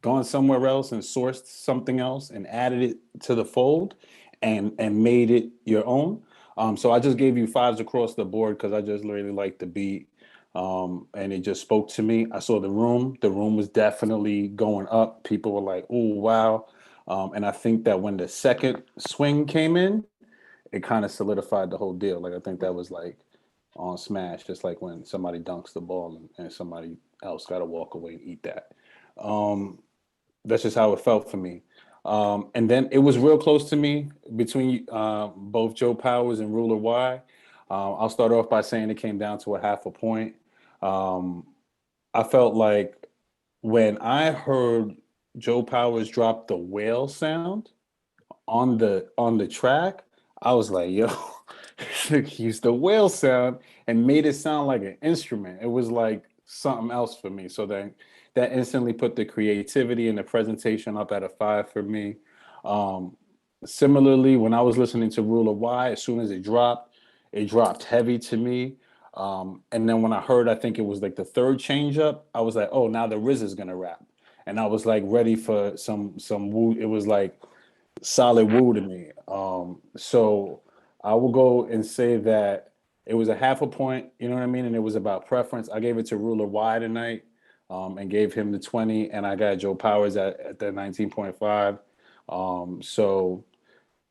gone somewhere else and sourced something else and added it to the fold and made it your own. So I just gave you 5s across the board because I just really liked the beat. And it just spoke to me. I saw the room. The room was definitely going up. People were like, oh, wow. And I think that when the second swing came in, it kind of solidified the whole deal. Like, I think that was like on smash, just like when somebody dunks the ball and somebody else got to walk away and eat that. That's just how it felt for me. And then it was real close to me between both Joe Powers and Ruler Y. I'll start off by saying it came down to a 0.5 point. I felt like when I heard Joe Powers drop the whale sound on the track, I was like, yo, he used the whale sound and made it sound like an instrument. It was like something else for me. So that instantly put the creativity and the presentation up at a 5 for me. Similarly, when I was listening to Ruler Y, as soon as it dropped heavy to me. And then when I heard, I think it was like the 3rd change up, I was like, oh, now the Riz is gonna rap. And I was like ready for some woo. It was like solid woo to me. So I will go and say that it was a 0.5 point, you know what I mean? And it was about preference. I gave it to Ruler Y tonight and gave him the 20, and I got Joe Powers at the 19.5. So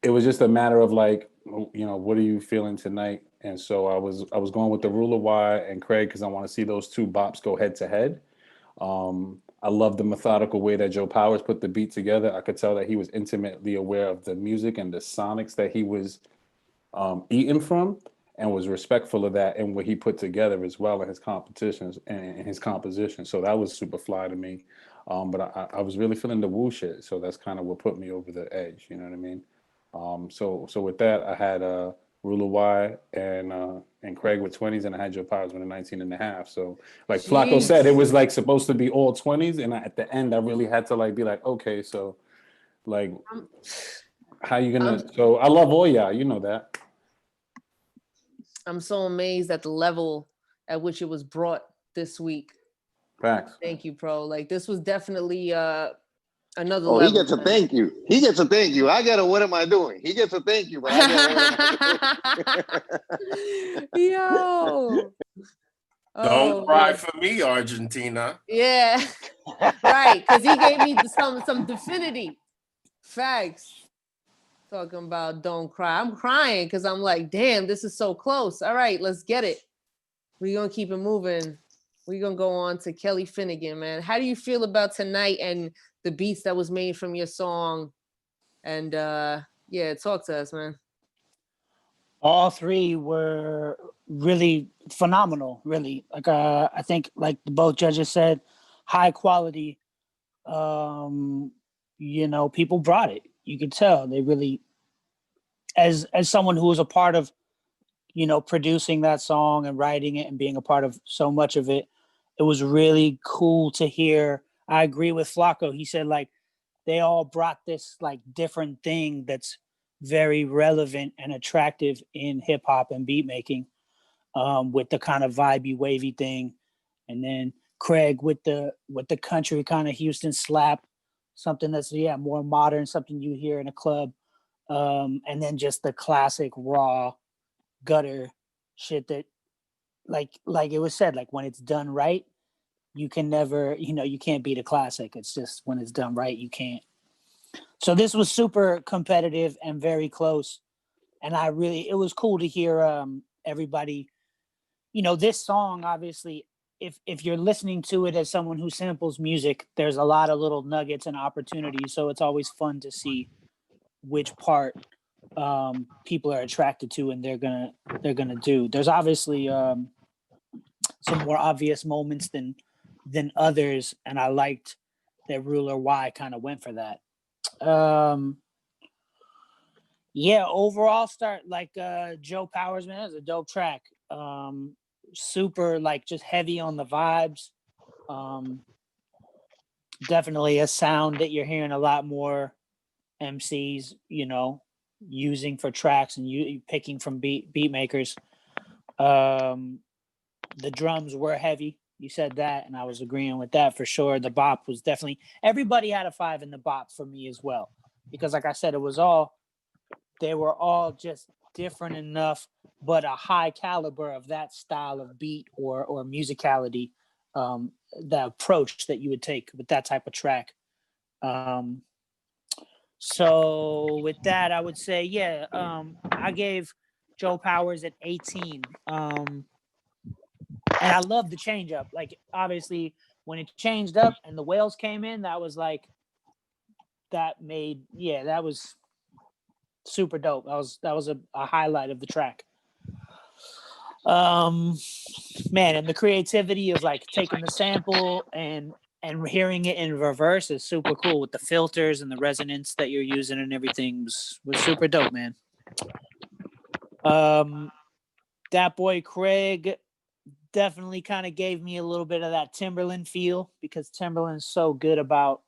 it was just a matter of like, what are you feeling tonight? And so I was going with the Ruler Y and Craig because I want to see those 2 bops go head to head. I love the methodical way that Joe Powers put the beat together. I could tell that he was intimately aware of the music and the sonics that he was eating from, and was respectful of that and what he put together as well in his competitions and his composition. So that was super fly to me. But I was really feeling the woo shit, so that's kind of what put me over the edge. You know what I mean? So with that, I had Ruler Y and Craig with 20s, and I had Joe Powers with a 19 and a half. So like Flacco said, it was like supposed to be all 20s, and at the end, I really had to like be like, okay, so like, how you gonna? So I love all y'all, you know that. I'm so amazed at the level at which it was brought this week. Facts. Thank you, Pro. Like this was definitely another Oh, level. he gets a thank you. He gets a thank you. I get a what am I doing? He gets a thank you, but I get a what am I doing? Yo. Don't cry for me, Argentina. Yeah. Right, because he gave me some definity. Facts. Talking about don't cry. I'm crying because I'm like, damn, this is so close. All right, let's get it. We're going to keep it moving. We're going to go on to Kelly Finnegan, man. How do you feel about tonight and the beats that was made from your song? And yeah, talk to us, man. All three were really phenomenal, really. Like I think like both judges said, high quality. You know, people brought it. You could tell they really, as someone who was a part of, you know, producing that song and writing it and being a part of so much of it, it was really cool to hear. I agree with Flacco. He said like they all brought this like different thing that's very relevant and attractive in hip hop and beat making, with the kind of vibey, wavy thing, and then Craig with the country kind of Houston slap, something that's more modern, something you hear in a club, and then just the classic raw gutter shit that like it was said, like when it's done right, you can never, you can't beat a classic. It's just when it's done right, you can't. So this was super competitive and very close. And it was cool to hear everybody, this song, obviously, if you're listening to it as someone who samples music, there's a lot of little nuggets and opportunities. So it's always fun to see which part people are attracted to and they're gonna do. There's obviously some more obvious moments than others, and I liked that Ruler Y kind of went for that. Overall start like Joe Powers, man, it was a dope track. Super like just heavy on the vibes. Definitely a sound that you're hearing a lot more MCs, using for tracks and you picking from beat makers. The drums were heavy. You said that, and I was agreeing with that for sure. The bop was definitely, everybody had a 5 in the bop for me as well, because like I said, they were all just different enough, but a high caliber of that style of beat or musicality, the approach that you would take with that type of track. So with that, I would say, I gave Joe Powers at 18. And I love the change up. Like, obviously, when it changed up and the whales came in, that was like, that was super dope. That was a highlight of the track. Man, and the creativity of like taking the sample and hearing it in reverse is super cool with the filters and the resonance that you're using and everything was super dope, man. That boy Craig definitely kind of gave me a little bit of that Timberland feel, because Timberland's so good about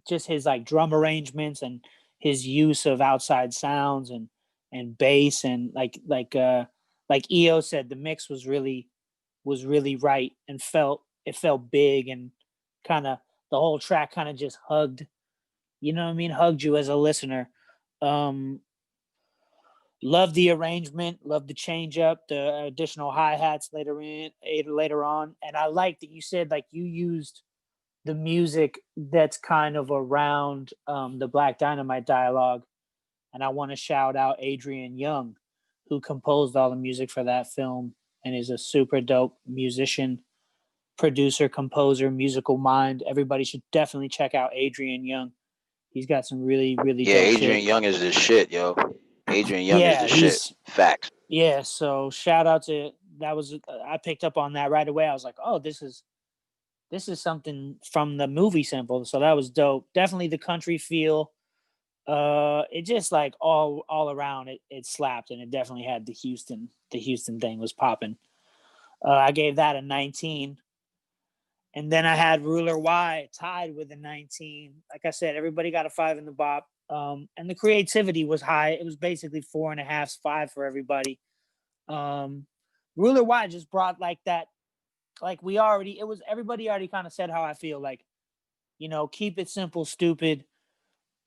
just his like drum arrangements and his use of outside sounds and bass, and like EO said, the mix was really right and felt big, and kind of the whole track kind of just hugged you as a listener. Love the arrangement, love the change up, the additional hi-hats later on. And I like that you said like you used the music that's kind of around the Black Dynamite dialogue. And I want to shout out Adrian Young, who composed all the music for that film and is a super dope musician, producer, composer, musical mind. Everybody should definitely check out Adrian Young. He's got some really, really dope Adrian shit. Young is the shit, yo. Adrian Young is the shit. Facts. Yeah, so shout out to I picked up on that right away. I was like, oh, this is this is something from the movie sample, so that was dope. Definitely the country feel. It just like all around it slapped, and it definitely had the Houston thing was popping. I gave that a 19. And then I had Ruler Y tied with a 19. Like I said, everybody got a 5 in the bop. And the creativity was high. It was basically 4.5, 5 for everybody. Ruler Y just brought like that, like everybody already kind of said how I feel. Like, you know, keep it simple, stupid.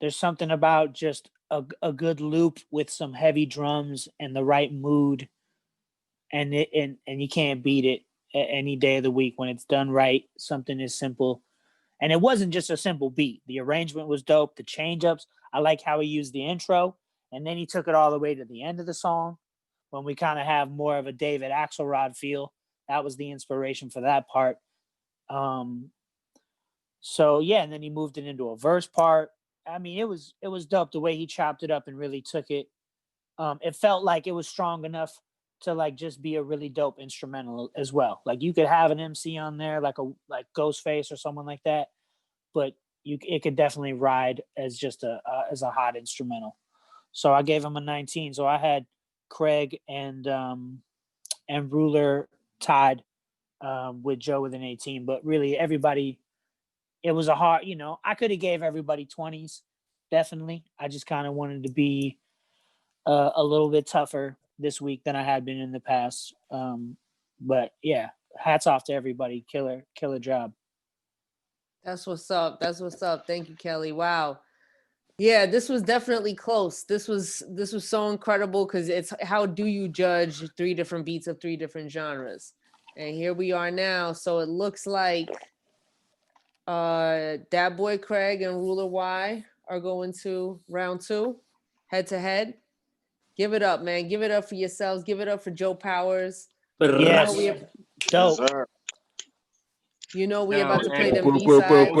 There's something about just a good loop with some heavy drums and the right mood. And you can't beat it any day of the week when it's done right. Something is simple. And it wasn't just a simple beat. The arrangement was dope. The change ups. I like how he used the intro. And then he took it all the way to the end of the song when we kind of have more of a David Axelrod feel. That was the inspiration for that part. So yeah, and then he moved it into a verse part. I mean, it was dope the way he chopped it up and really took it. It felt like it was strong enough to like just be a really dope instrumental as well. Like you could have an MC on there, like Ghostface or someone like that, but it could definitely ride as just as a hot instrumental. So I gave him a 19. So I had Craig and Ruler tied with Joe with an 18, but really everybody, it was a hard, you know, I could have gave everybody 20s, definitely. I just kind of wanted to be a little bit tougher this week than I had been in the past. But yeah, hats off to everybody. Killer job. That's what's up. Thank you, Kelly. Wow. Yeah, this was definitely close. This was so incredible because it's how do you judge 3 different beats of 3 different genres? And here we are now. So it looks like Dat Boy Craig and Ruler Y are going to round 2, head to head. Give it up, man. Give it up for yourselves. Give it up for Joe Powers. Yes. Dope. You know we're about to play and them B-sides.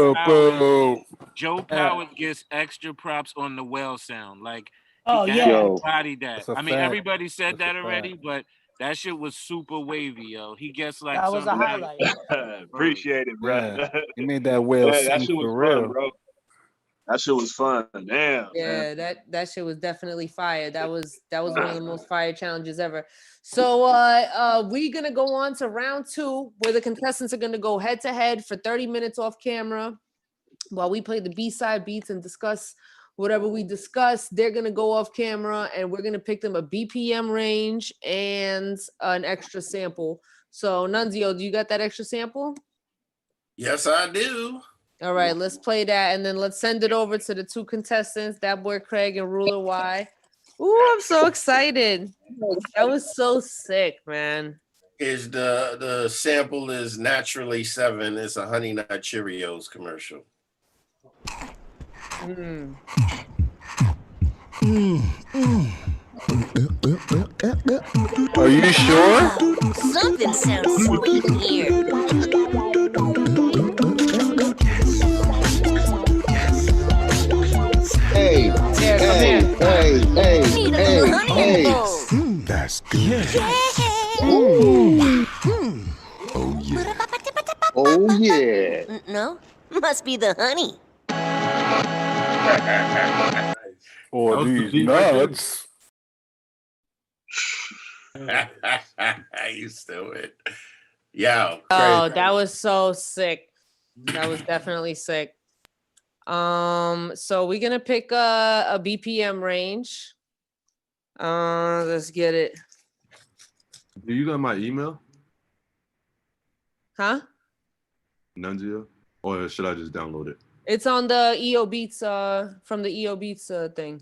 Joe Powers gets extra props on the well sound. Like, oh he yeah, body that. I mean, fact. everybody said That's that already, but that shit was super wavy, yo. He gets like that was a highlight. Appreciate it, bro. Yeah, he made that whale Yeah, sing that shit was for fun, real. bro. That shit was fun. Damn. Yeah, man. that shit was definitely fire. That was one of the most fire challenges ever. So we're gonna go on to round 2, where the contestants are gonna go head to head for 30 minutes off camera while we play the B-side beats and discuss whatever we discuss. They're gonna go off camera and we're gonna pick them a BPM range and an extra sample. So Nunzio, do you got that extra sample? Yes, I do. All right, let's play that and then let's send it over to the 2 contestants, Dat Boy Craig and Ruler Y. Ooh, I'm so excited. That was so sick, man. Is the sample is Naturally 7. It's a Honey Nut Cheerios commercial. Mm. Are you sure? Something sounds sweet in here. Hey, hey. That's good. Ooh. Oh yeah. No, must be the honey. Or these nuts. You stupid. Yo. Oh, crazy. that was so sick. That was definitely sick. So we're gonna pick a BPM range. Let's get it. Do you got my email, Huh? Nunzio? Or should I just download it? It's on the EO Beats from the EO Beats thing.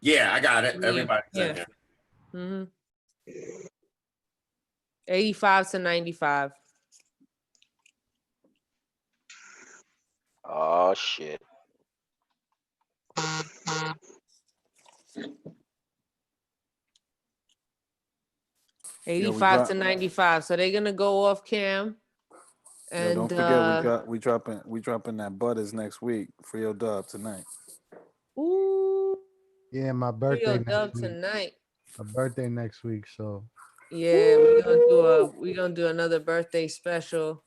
Yeah, I got it. Everybody's in here. Mm-hmm. 85 to 95. Oh shit. Yeah, 85 to 95. So they're gonna go off cam. And don't forget we dropping that Butters next week. For your dub tonight. Ooh. Yeah, my birthday Dub next week. tonight. My birthday next week, so Yeah, we're gonna do another birthday special.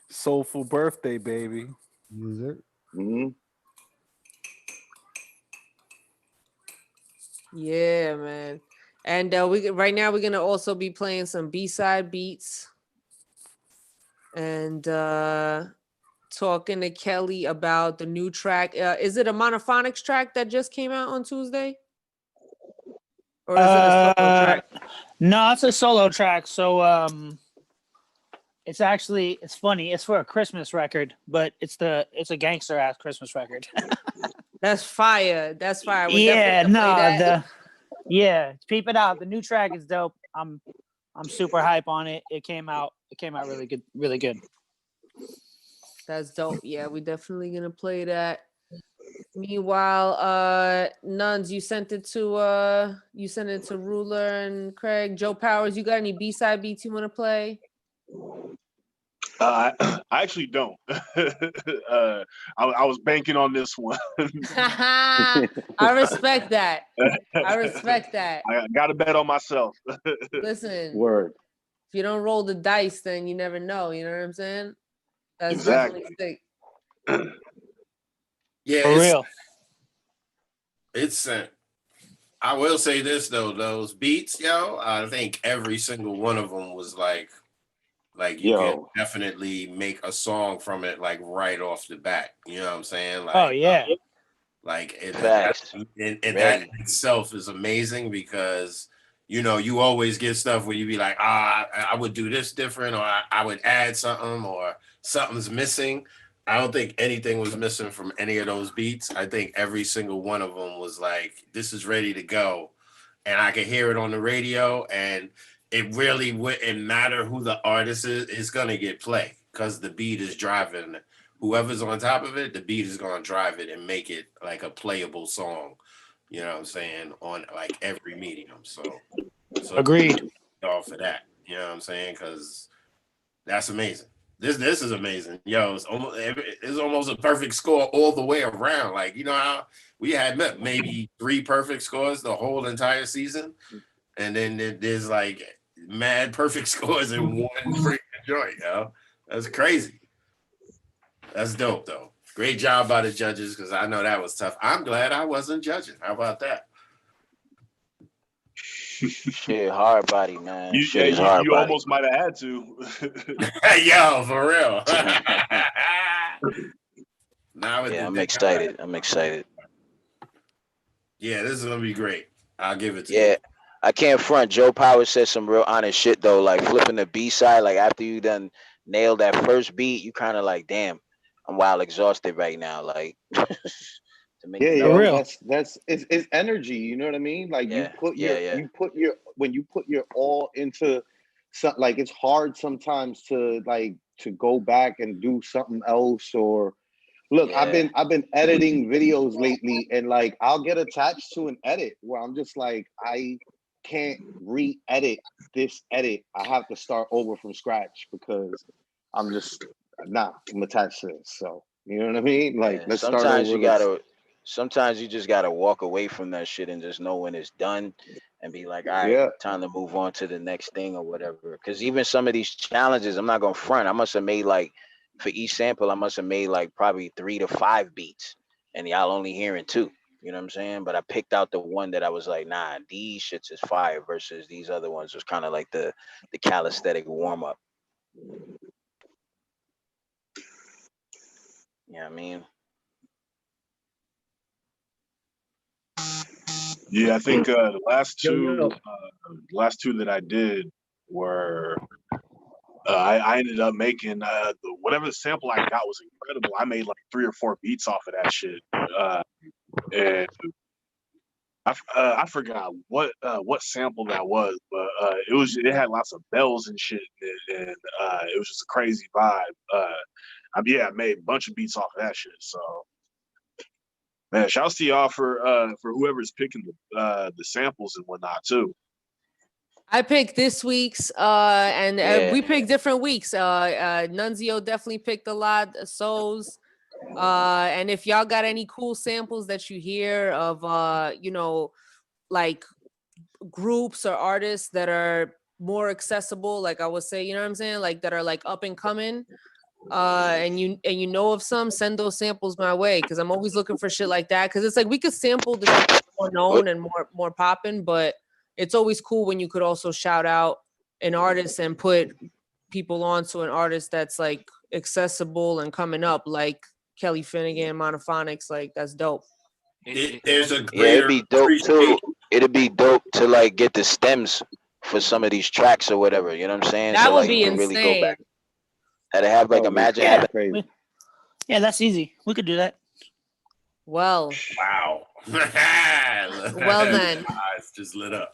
Soulful Birthday, baby. Is it? Yeah, man. And right now we're gonna also be playing some B-side beats and talking to Kelly about the new track. Is it a Monophonics track that just came out on Tuesday? Or is it a solo track? No, it's a solo track. So it's funny. It's for a Christmas record, but it's a gangster ass Christmas record. That's fire. That's fire. We're Yeah, definitely gonna play that. peep it out. The new track is dope. I'm super hype on it. It came out really good, really good. That's dope. Yeah, we definitely gonna play that. Meanwhile, Nuns, you sent it to Ruler and Craig. Joe Powers, you got any B-side beats you want to play? I actually don't. I was banking on this one. I respect that. I respect that. I got to bet on myself. Listen, Word. if you don't roll the dice, then you never know. You know what I'm saying? That's Exactly. definitely sick. Yeah, For real. It's I will say this though, those beats, yo, I think every single one of them was like you can definitely make a song from it like right off the bat. You know what I'm saying? Like, Oh yeah. That itself is amazing because you always get stuff where you be like, I would do this different, or I would add something, or something's missing. I don't think anything was missing from any of those beats. I think every single one of them was like, this is ready to go. And I could hear it on the radio, and it really wouldn't matter who the artist is. It's going to get play because the beat is driving. Whoever's on top of it, the beat is going to drive it and make it like a playable song. You know what I'm saying? On like every medium. So Agreed. Off of that. You know what I'm saying? Because that's amazing. This is amazing. Yo, it's almost a perfect score all the way around. Like, how we had maybe 3 perfect scores the whole entire season. And then there's like mad perfect scores in one freaking joint, yo. That's crazy. That's dope, though. Great job by the judges, because I know that was tough. I'm glad I wasn't judging. How about that? Shit, hard body, man. You almost might have had to. Yo, for real. I'm excited. I'm excited. Yeah, this is gonna be great. I'll give it to you. Yeah, I can't front. Joe Powers said some real honest shit though. Like flipping the B side, like after you done nailed that first beat, you kind of like, damn, I'm wild exhausted right now. Like. That's it's energy. You know what I mean? Like you put your all into something. Like it's hard sometimes to go back and do something else. Or look, I've been editing videos lately, and like I'll get attached to an edit where I'm just like, I can't re-edit this edit. I have to start over from scratch because I'm attached to this. So you know what I mean? Like let's start over. Sometimes you just gotta walk away from that shit and just know when it's done and be like, all right, time to move on to the next thing or whatever. Because even some of these challenges, I'm not gonna front. I must have made like, for each sample, I must have made like probably 3 to 5 beats, and y'all only hearing 2. You know what I'm saying? But I picked out the one that I was like, nah, these shits is fire versus these other ones was kind of like the calisthenic warm up. You know what I mean? Yeah, I think the last two that I did were I ended up making whatever the sample I got was incredible. I made like 3 or 4 beats off of that shit, and I forgot what sample that was, but it had lots of bells and shit, and it was just a crazy vibe. I made a bunch of beats off of that shit. So. Man, shouts to y'all for whoever's picking the samples and whatnot too. I picked this week's, and we picked different weeks. Nunzio definitely picked a lot of souls. And if y'all got any cool samples that you hear of, like groups or artists that are more accessible, like I would say, you know what I'm saying, like that are like up and coming. and you know of some, send those samples my way, because I'm always looking for shit like that. Because it's like we could sample the shit that's more known and more popping, but it's always cool when you could also shout out an artist and put people onto an artist that's like accessible and coming up, like Kelly Finnegan, Monophonics. Like that's dope. There's a Yeah, greater it'd be dope too. It'd be dope to like get the stems for some of these tracks or whatever. You know what I'm saying? That so would like be you can really go insane. back. Had to have like imagine having Yeah, that's easy. We could do that. Well. Wow. Well then. My eyes just lit up.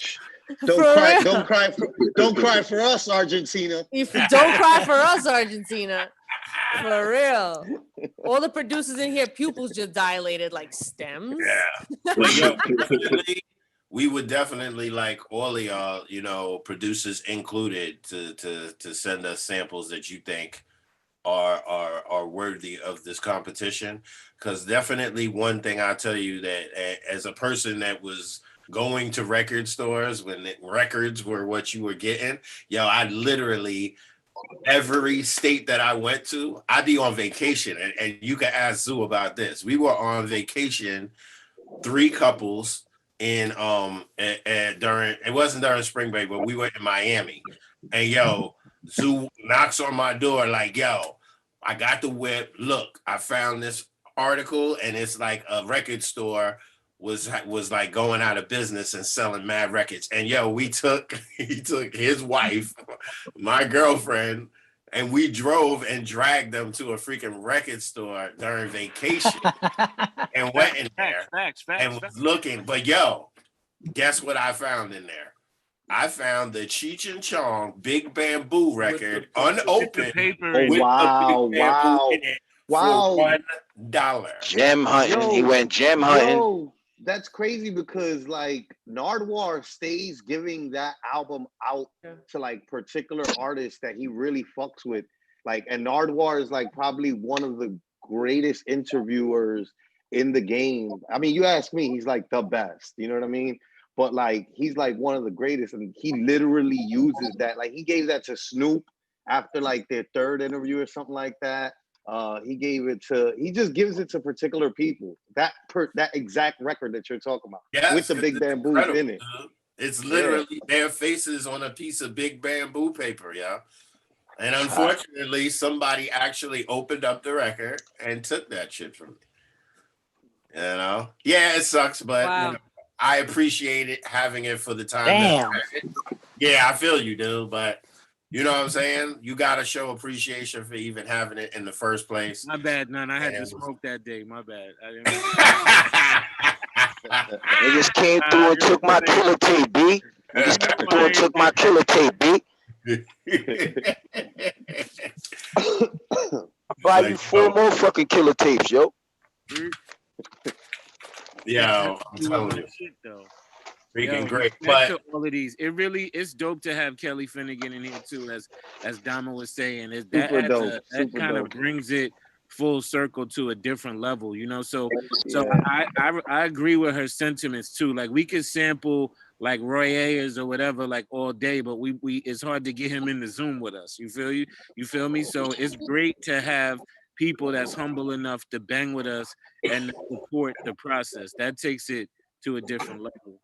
Don't cry for us, Argentina. Don't cry for us, Argentina. For real. All the producers in here, pupils just dilated like stems. Yeah. But yo, we would definitely like all of y'all, you know, producers included, to send us samples that you think are worthy of this competition. Because definitely one thing I'll tell you, that as a person that was going to record stores when records were what you were getting, yo, I literally, every state that I went to, I'd be on vacation, and you can ask Zoo about this. We were on vacation, 3 couples in during, it wasn't during spring break, but we were in Miami, and yo, Zoo knocks on my door like, yo, I got the whip. Look, I found this article, and it's like a record store was like going out of business and selling mad records. And yo, he took his wife, my girlfriend, and we drove and dragged them to a freaking record store during vacation and went in there and was looking. But yo, guess what I found in there? I found the Cheech and Chong Big Bamboo record unopened. Wow. For $1. Gem hunting. He went gem hunting. Yo, that's crazy, because like Nardwuar stays giving that album out to like particular artists that he really fucks with. Like, and Nardwuar is like probably one of the greatest interviewers in the game. I mean, you ask me, he's like the best. You know what I mean? But like, he's like one of the greatest, and he literally uses that. Like, he gave that to Snoop after like their 3rd interview or something like that. He just gives it to particular people. That exact record that you're talking about, with the Big Bamboo in it. It's literally their faces on a piece of big bamboo paper, yeah. And unfortunately, somebody actually opened up the record and took that shit from me. You know? Yeah, it sucks, but you know, I appreciate it, having it for the time. Damn. Yeah, I feel you, dude, but you know what I'm saying? You got to show appreciation for even having it in the first place. My bad, none. I had to smoke that day. My bad. They just came through and took my killer tape, B. They just came through and took my killer tape, B. I'll buy you 4 more fucking killer tapes, yo. Yeah, I'm telling you. Shit, though. Freaking great. Back But to all of these, it's dope to have Kelly Finnegan in here too, as Dama was saying. That kind of brings it full circle to a different level, you know. So I agree with her sentiments too. Like, we could sample like Roy Ayers or whatever like all day, but we it's hard to get him in the Zoom with us. You feel me? So it's great to have people that's humble enough to bang with us and support the process. That takes it to a different level.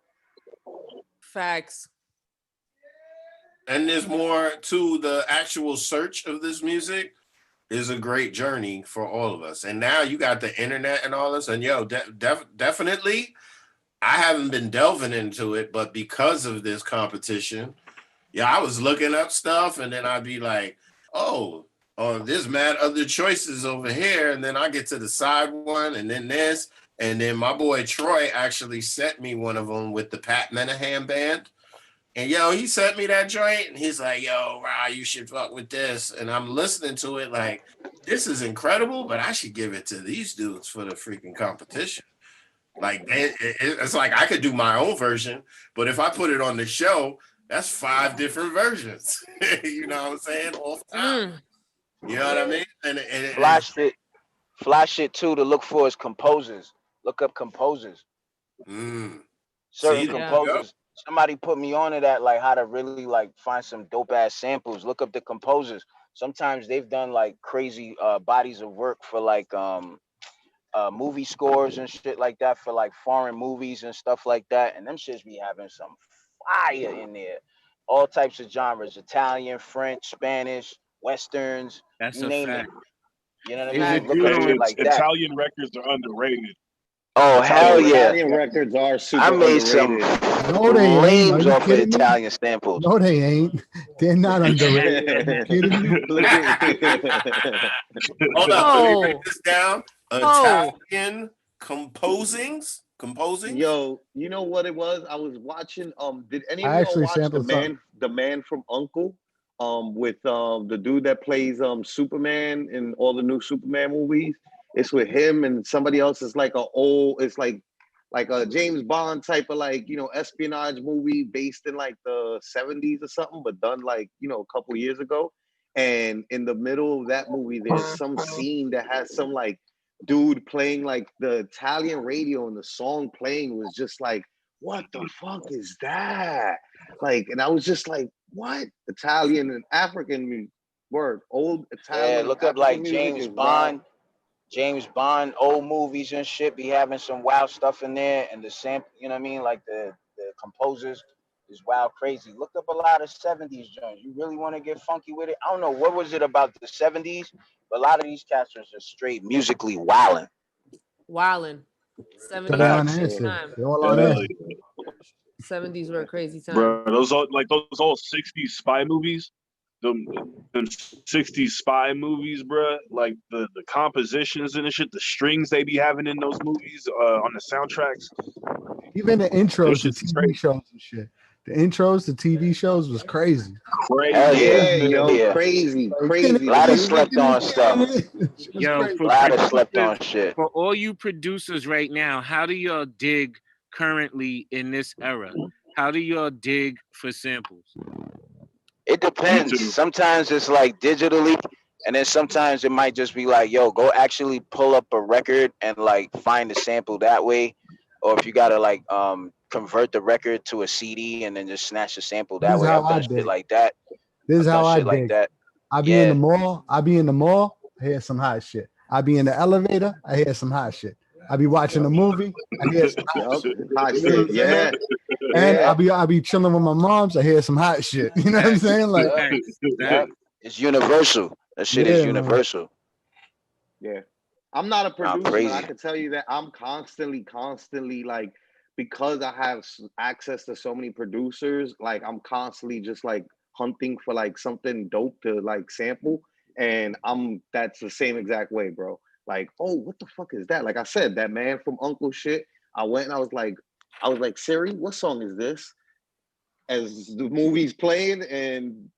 Facts. And there's more to the actual search of this music. Is a great journey for all of us. And now you got the internet and all this, and yo, definitely, I haven't been delving into it, but because of this competition, yeah, I was looking up stuff, and then I'd be like, oh, there's mad other choices over here, and then I get to the side one, and then this, and then my boy Troy actually sent me one of them with the Pat Menahan band. And yo, he sent me that joint, and he's like, yo, Ra, you should fuck with this. And I'm listening to it like, this is incredible, but I should give it to these dudes for the freaking competition. Like, it's like I could do my own version, but if I put it on the show, that's 5 different versions. You know what I'm saying? Off time. You know what I mean? And Flash it too to look for is composers. Look up composers. Certain composers. Somebody put me on to that, like how to really like find some dope ass samples. Look up the composers. sometimes they've done like crazy bodies of work for like movie scores and shit like that for like foreign movies and stuff like that. And them shits be having some fire in there. All types of genres: Italian, French, Spanish, Westerns, That's you a name fact. it. You know what Is I it mean? Look up shit like that. Italian records are underrated. Oh hell yeah! Italian records are super I made underrated. some No, they ain't. Are flames you off of kidding me? Italian samples. No, they ain't. They're not underrated. Are you kidding me? Look at Hold up, let me break Oh, this down. oh, Italian composing. Yo, you know what it was? I was watching. Did any of I y'all actually watch sampled something. the man from Uncle? With the dude that plays Superman in all the new Superman movies. It's with him and somebody else. It's like it's like a James Bond type of like, you know, espionage movie based in like the 70s or something, but done like, you know, a couple years ago. And in the middle of that movie, there's some scene that has some like dude playing like the Italian radio, and the song playing was just like, what the fuck is that? Like, and I was just like, what? Italian and African word, old Italian. Yeah, look up like James Bond. James Bond, old movies and shit be having some wild stuff in there, and the sample, you know what I mean? Like the composers is wild crazy. Look up a lot of 70s joints. You really want to get funky with it? I don't know what was it about the 70s, but a lot of these cats are just straight musically wilding. wildin'. They're 70s all were a on crazy acid. time. They're all on acid. 70s were a crazy time. Bro, those old 60s spy movies, them 60s spy movies, bro. Like the compositions and the shit, the strings they be having in those movies on the soundtracks. Even the intros to TV shows and shit. The intros to TV shows was crazy. Crazy. Yeah, yo, crazy. A lot of slept on stuff. Yo, A lot of slept on shit. For all you producers right now, how do y'all dig currently in this era? How do y'all dig for samples? It depends. Sometimes it's like digitally, and then sometimes it might just be like, yo, go actually pull up a record and like find a sample that way. Or if you gotta like convert the record to a CD and then just snatch the sample that way. I've done shit like that. This is how I shit like dig. that. I be in the mall. I hear some hot shit. I be in the elevator. I hear some hot shit. I be watching a movie. I hear some hot shit. Hot shit. Yeah. And I be chilling with my moms. I hear some hot shit. You know what I'm saying? Like, it's universal. That shit is universal. Yeah. I'm not a producer, crazy. but I can tell you that I'm constantly like, because I have access to so many producers, like I'm constantly just like hunting for like something dope to like sample. And that's the same exact way, bro. Like, oh, what the fuck is that? Like I said, that man from Uncle shit. I went and I was like, Siri, what song is this? As the movie's playing, and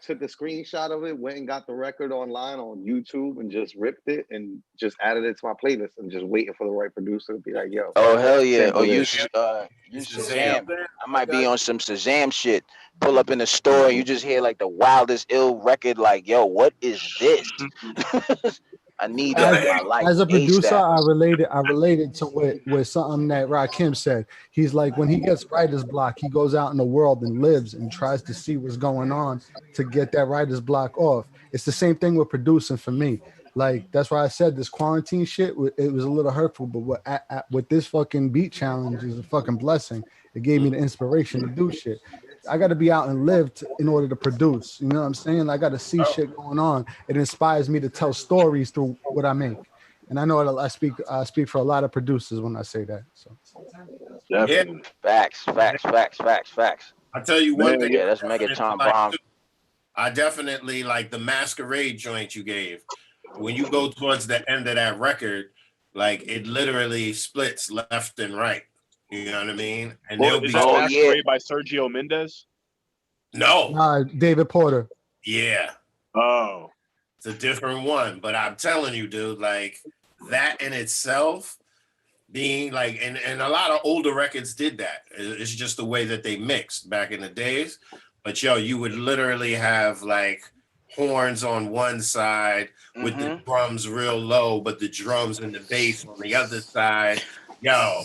took a screenshot of it, went and got the record online on YouTube and just ripped it and just added it to my playlist and just waiting for the right producer to be like, yo. Oh hell yeah. sample Or this. use Shazam. I might be on some Shazam shit. Pull up in the store and you just hear like the wildest ill record, like, yo, what is this? I need that in my life. as a producer, ASAP. I related to what something that Rakim said. He's like, when he gets writer's block, he goes out in the world and lives and tries to see what's going on to get that writer's block off. It's the same thing with producing for me. Like, that's why I said this quarantine shit, it was a little hurtful, but with this fucking beat challenge is a fucking blessing. It gave me the inspiration to do shit. I got to be out and live in order to produce. You know what I'm saying? I got to see shit going on. It inspires me to tell stories through what I make. And I know I speak for a lot of producers when I say that. So, Yeah. Facts. I tell you one thing. Yeah, that's Megatron Bomb. I definitely like the Masquerade joint you gave. When you go towards the end of that record, like it literally splits left and right. You know what I mean? And Well, they'll is be that Masquerade by Sergio Mendes? No. David Porter. Yeah. Oh. It's a different one. But I'm telling you, dude, like that in itself being like, and a lot of older records did that. It's just the way that they mixed back in the days. But yo, you would literally have like horns on one side with the drums real low, but the drums and the bass on the other side. Yo,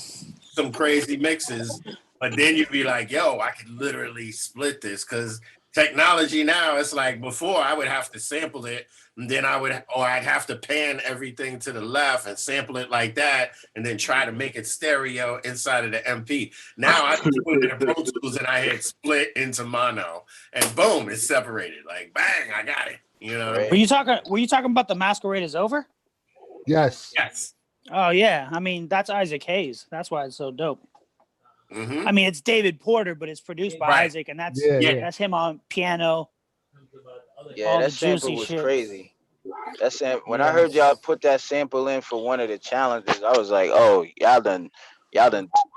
some crazy mixes. But then you'd be like, yo, I could literally split this because technology now, it's like before I would have to sample it, and then I'd have to pan everything to the left and sample it like that, and then try to make it stereo inside of the MP. Now I just put it in Pro Tools and I hit split into mono, and boom, it's separated. Like bang, I got it. You know. Were you talking about The Masquerade Is Over? Yes. Yes. Oh yeah, I mean that's Isaac Hayes. That's why it's so dope. Mm-hmm. I mean it's David Porter, but it's produced by Isaac, and that's that's him on piano. Yeah, that sample was crazy. When I heard y'all put that sample in for one of the challenges, I was like, oh, y'all done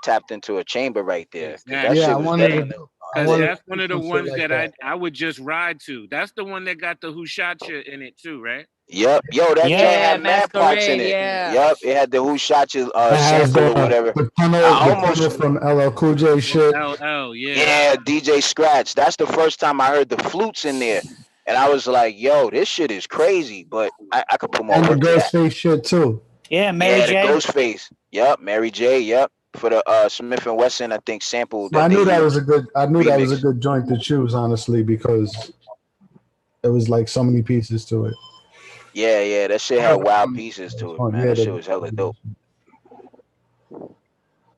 tapped into a chamber right there. That shit was getting. Because that's one of the ones that I would just ride to. That's the one that got the Who Shot You in it too, right? Yep, that joint had mad parts in it. Yep, it had the Who Shot You sample or whatever. The tunnel from LL Cool J shit. Yeah, DJ Scratch. That's the first time I heard the flutes in there, and I was like, "Yo, this shit is crazy." But I could put more And the work to that. Ghostface shit too. Yeah, Mary J. The Ghostface. Yep, Mary J. Yep, for the Smith and Wesson, I think sample. I knew that was a good joint to choose, honestly, because it was like so many pieces to it. Yeah, that shit had wild pieces to it, man. That shit was hella dope.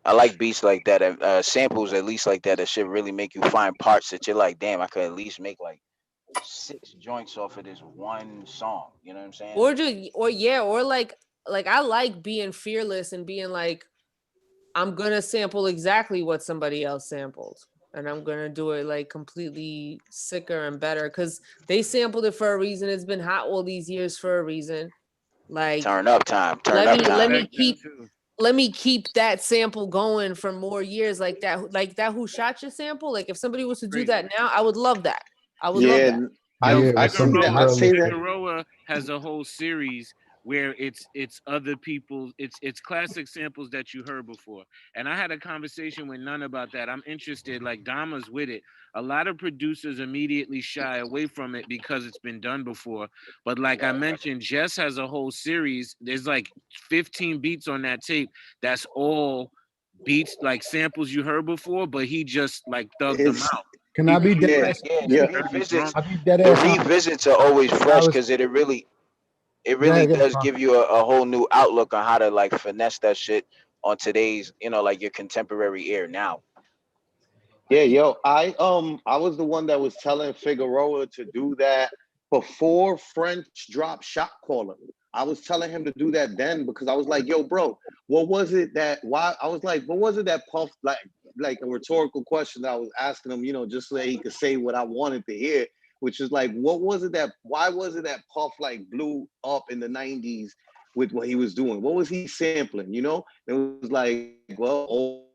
I like beats like that, and samples at least like that. That shit really make you find parts that you're like, damn, I could at least make like 6 joints off of this one song. You know what I'm saying? Or like I like being fearless and being like, I'm gonna sample exactly what somebody else sampled. And I'm gonna do it like completely sicker and better because they sampled it for a reason. It's been hot all these years for a reason. Like turn up time. Let me keep that sample going for more years like that Who Shot You sample. Like if somebody was to do that now, I would love that. I would love that. Figueroa has a whole series where it's other people's, it's classic samples that you heard before. And I had a conversation with None about that. I'm interested, like Dama's with it. A lot of producers immediately shy away from it because it's been done before. But like I mentioned, Jess has a whole series. There's like 15 beats on that tape. That's all beats, like samples you heard before, but he just like thugged them out. Can I be dead? The revisits are always fresh because it really does give you a whole new outlook on how to like finesse that shit on today's, like your contemporary ear now. Yeah, yo, I was the one that was telling Figueroa to do that before French dropped Shot Caller. I was telling him to do that then because I was like, yo, bro, what was it that Puff, like a rhetorical question that I was asking him, just so that he could say what I wanted to hear, which is like, why was it that Puff like blew up in the 90s with what he was doing? What was he sampling, It was like, well,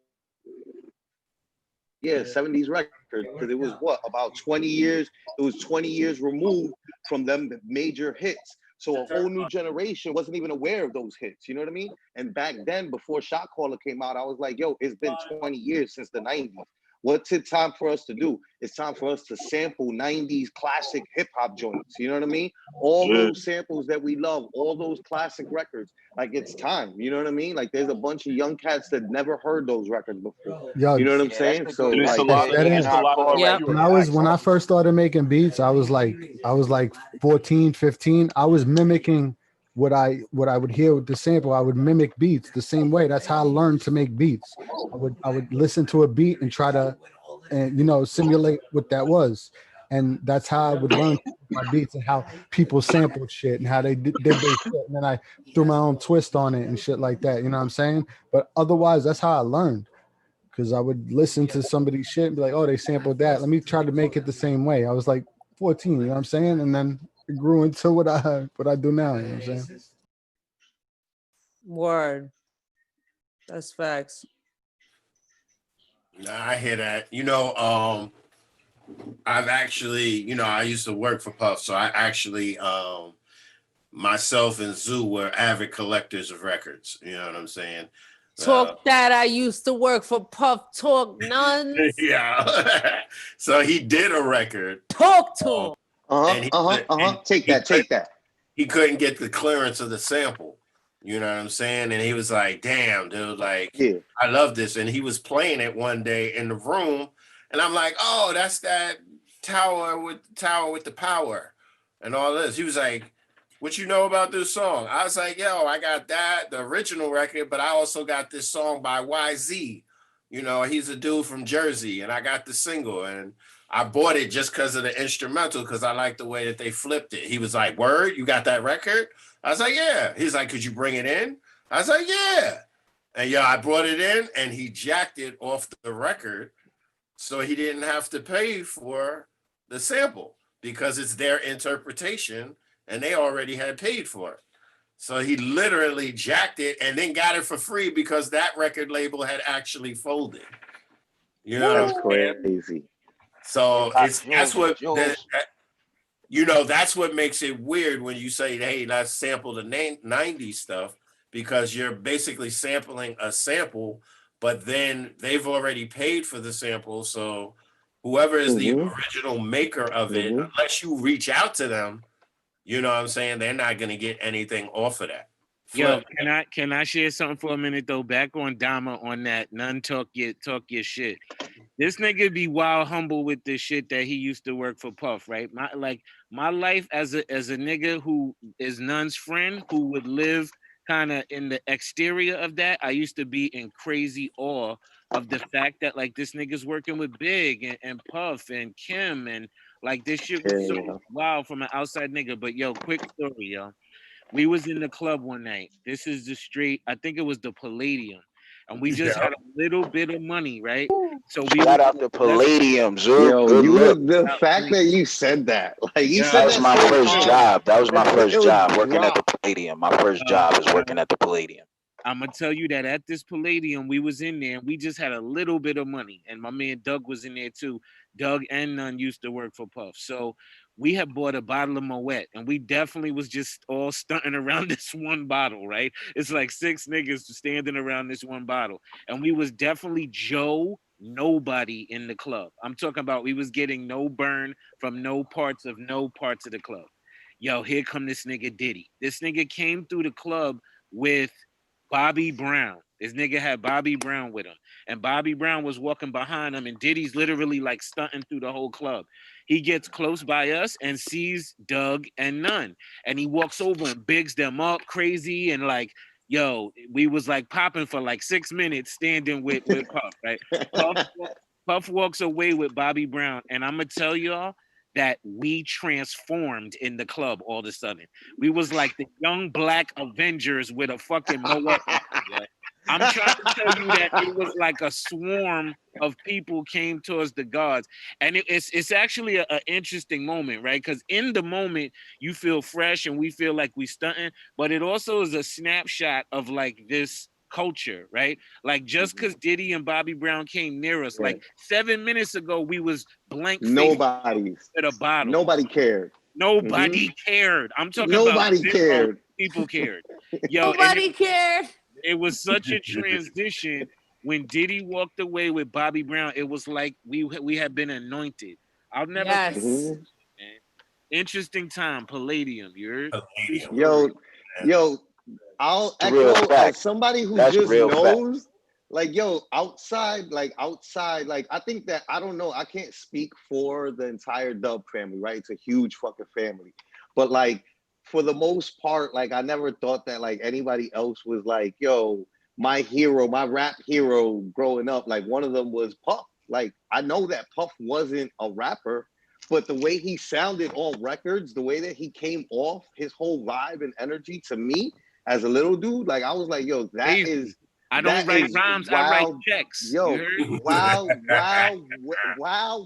70s record, because it was about 20 years. It was 20 years removed from them major hits. So a whole new generation wasn't even aware of those hits. You know what I mean? And back then, before Shot Caller came out, I was like, yo, it's been 20 years since the 90s. What's it time for us to do? It's time for us to sample 90s classic hip hop joints. You know what I mean? All those samples that we love, all those classic records. Like it's time. You know what I mean? Like there's a bunch of young cats that never heard those records before. Yo, you know what I'm saying? So like, when I first started making beats, I was like 14, 15. I was mimicking what I would hear with the sample. I would mimic beats the same way. That's how I learned to make beats. I would listen to a beat and try to simulate what that was. And that's how I would learn my beats and how people sampled shit and how they did their shit. And then I threw my own twist on it and shit like that. You know what I'm saying? But otherwise, that's how I learned. Because I would listen to somebody's shit and be like, oh, they sampled that. Let me try to make it the same way. I was like 14, you know what I'm saying? And then it grew into what I do now. You know what I'm saying? Word. That's facts. Nah, I hear that. I've actually, I used to work for Puff, so I actually, myself and Zoo were avid collectors of records. You know what I'm saying? Talk that I used to work for Puff. Talk nuns. Yeah. So he did a record. Talk to him. Take that. He couldn't get the clearance of the sample. You know what I'm saying? And he was like, damn, dude, like, I love this. And he was playing it one day in the room. And I'm like, oh, that's that Tower with the Power and all this. He was like, what you know about this song? I was like, yo, I got that, the original record, but I also got this song by YZ. You know, he's a dude from Jersey, and I got the single, and I bought it just because of the instrumental, because I like the way that they flipped it. He was like, word, you got that record? I was like, yeah. He's like, could you bring it in? I was like, yeah. And yeah, I brought it in, and he jacked it off the record, so he didn't have to pay for the sample because it's their interpretation, and they already had paid for it. So he literally jacked it and then got it for free because that record label had actually folded. You know, that's crazy. So that's what that's what makes it weird when you say, hey, let's sample the 90s stuff, because you're basically sampling a sample, but then they've already paid for the sample. So whoever is the original maker of it, unless you reach out to them, you know what I'm saying, they're not going to get anything off of that. Yo, can I share something for a minute though? Back on Dama on that none talk your shit. This nigga be wild humble with this shit that he used to work for Puff, right? My life as a nigga who is Nun's friend, who would live kind of in the exterior of that, I used to be in crazy awe of the fact that like this nigga's working with Big and Puff and Kim, and like this shit was so wild from an outside nigga. But yo, quick story, yo. We was in the club one night. This is the street, I think it was the Palladium. And we just had a little bit of money, right? So we shout out the Palladium, Yo, the fact that you said that, like you said, that was my first job. That was my first job working at the Palladium. My first job is working at the Palladium. I'm gonna tell you that at this Palladium, we was in there and we just had a little bit of money. And my man Doug was in there too. Doug and Nunn used to work for Puff. So we had bought a bottle of Moet, and we definitely was just all stunting around this one bottle, right? It's like 6 niggas standing around this one bottle. And we was definitely Joe nobody in the club. I'm talking about we was getting no burn from no parts of the club. Yo, here come this nigga Diddy. This nigga came through the club with Bobby Brown. This nigga had Bobby Brown with him. And Bobby Brown was walking behind him, and Diddy's literally like stunting through the whole club. He gets close by us and sees Doug and Nunn. And he walks over and bigs them up crazy. And like, yo, we was like popping for like 6 minutes standing with Puff, right? Puff walks away with Bobby Brown. And I'm going to tell y'all that we transformed in the club all of a sudden. We was like the young black Avengers with a fucking Moet. I'm trying to tell you that it was like a swarm of people came towards the guards. And it's actually an interesting moment, right? Because in the moment, you feel fresh and we feel like we stunting, but it also is a snapshot of like this culture, right? Like just because Diddy and Bobby Brown came near us, like 7 minutes ago, we was blank nobody at a bottle. Nobody cared. Nobody cared. I'm talking nobody about cared. People cared. Yo, nobody cared. It was such a transition when Diddy walked away with Bobby Brown. It was like we had been anointed. I'll never forget it, man. Interesting time, Palladium. You heard? Yo, I'll echo as somebody who just knows. Like, yo, outside, like I think that, I don't know, I can't speak for the entire Dub family, right? It's a huge fucking family. But like, for the most part, like, I never thought that like anybody else was like, yo, my hero, my rap hero growing up, like one of them was Puff. Like, I know that Puff wasn't a rapper, but the way he sounded on records, the way that he came off, his whole vibe and energy, to me as a little dude, like I was like, yo, that is. I don't write rhymes, I write checks. Yo, wow,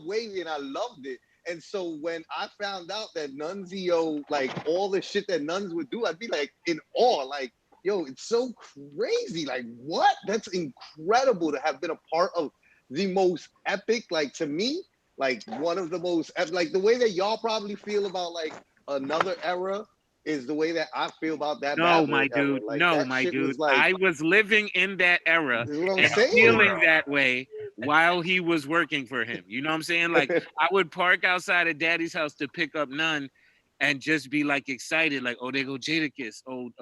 wavy, and I loved it. And so when I found out that Nunzio, like all the shit that Nuns would do, I'd be like in awe, like, yo, it's so crazy. Like, what? That's incredible to have been a part of the most epic, like to me, like one of the most, like the way that y'all probably feel about like another era is the way that I feel about that. No, my dude. Like, no, my dude. Like, I was living in that era and feeling that way while he was working for him. You know what I'm saying? Like, I would park outside of Daddy's house to pick up Nunn and just be like excited, like, oh, there go Jadakiss. Oh,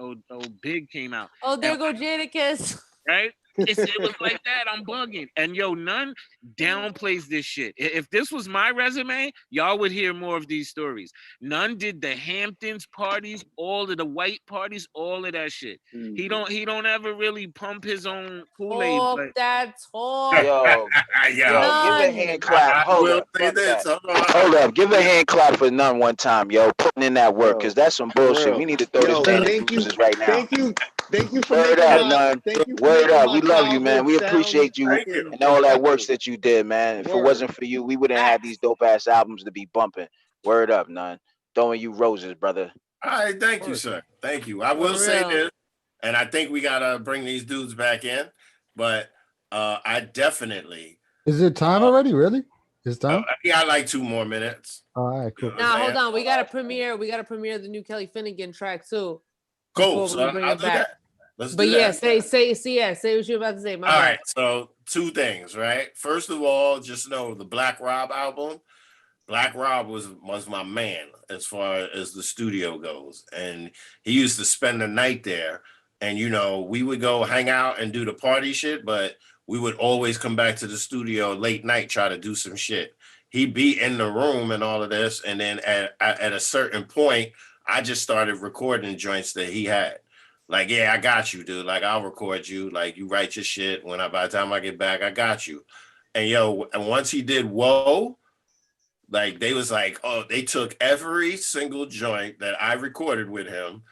Big came out. Oh, there go Jadakiss. Right? It was like that. I'm bugging. And yo, none downplays this shit. If this was my resume, y'all would hear more of these stories. None did the Hamptons parties, all of the white parties, all of that shit. He don't ever really pump his own Kool-Aid. Talk But... that talk. Yo, give a hand clap. Hold up. Hold up. Give a hand clap for None one time, yo. Putting in that work, because that's some bullshit. We need to throw this man in bruises right now. Thank you for Word making up, None. Word up. We love you, man. We appreciate you and all that work that you did, man. If it wasn't for you, we wouldn't have these dope ass albums to be bumping. Word up, None. Throwing you roses, brother. All right, thank you, sir. Thank you. I will say this, and I think we gotta bring these dudes back in, but I definitely. Is it time already? Really? It's time? I got like 2 more minutes. All right, cool. Now hold on. We gotta premiere the new Kelly Finnegan track too. Cool. So I'll do that. Let's but do yeah, that. say what you're about to say. All right. So 2 things, right? First of all, just know the Black Rob album. Black Rob was my man as far as the studio goes. And he used to spend the night there. And, you know, we would go hang out and do the party shit, but we would always come back to the studio late night, try to do some shit. He'd be in the room and all of this. And then at a certain point, I just started recording joints that he had. Like, yeah, I got you, dude. Like, I'll record you. Like, you write your shit. By the time I get back, I got you. And yo, and once he did Whoa, like they was like, oh, they took every single joint that I recorded with him.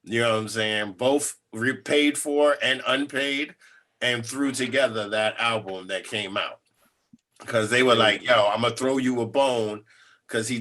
You know what I'm saying? Both paid for and unpaid, and threw together that album that came out. Because they were like, yo, I'm gonna throw you a bone, because he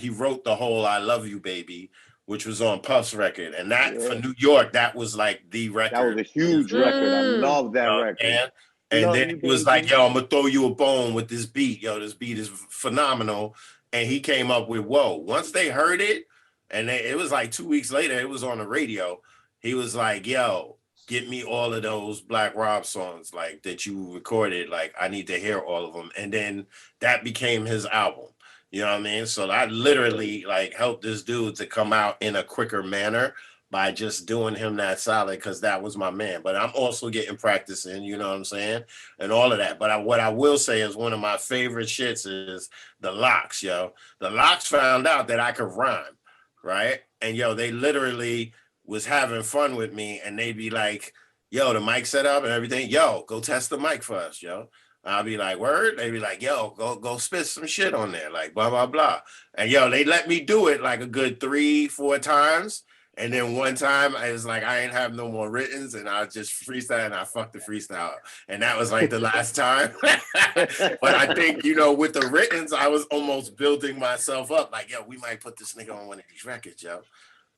wrote the whole I Love You Baby, which was on Puff's record. And that for New York, that was like the record. That was a huge record. I love that record. And then it was like, yo, I'm gonna throw you a bone with this beat. Yo, this beat is phenomenal. And he came up with Whoa. Once they heard it, and it was like 2 weeks later, it was on the radio. He was like, yo, get me all of those Black Rob songs like that you recorded. Like, I need to hear all of them. And then that became his album. You know what I mean? So I literally like helped this dude to come out in a quicker manner by just doing him that solid, because that was my man. But I'm also getting practice in, you know what I'm saying? And all of that. But what I will say is one of my favorite shits is the Locks, yo. The Locks found out that I could rhyme, right? And yo, they literally was having fun with me, and they'd be like, yo, the mic set up and everything. Yo, go test the mic for us, yo. I'll be like, word? They'd be like, yo, go spit some shit on there, like blah, blah, blah. And yo, they let me do it like a good 3-4 times. And then one time I was like, I ain't have no more writtens, and I just freestyle, and I fucked the freestyle up. And that was like the last time. But I think, you know, with the writtens, I was almost building myself up. Like, yo, we might put this nigga on one of these records, yo.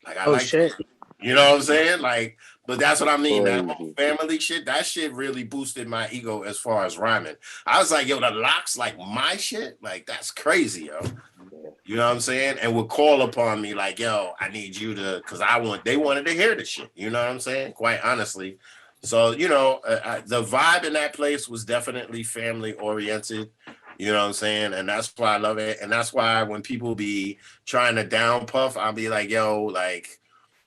Like, I shit. You know what I'm saying? Like, but that's what I mean. That whole family shit, that shit really boosted my ego as far as rhyming. I was like, yo, the Locks, like my shit? Like, that's crazy, yo. You know what I'm saying? And would call upon me like, yo, I need you to, because they wanted to hear the shit. You know what I'm saying? Quite honestly. So, you know, the vibe in that place was definitely family oriented. You know what I'm saying? And that's why I love it. And that's why when people be trying to down Puff, I'll be like, yo, like,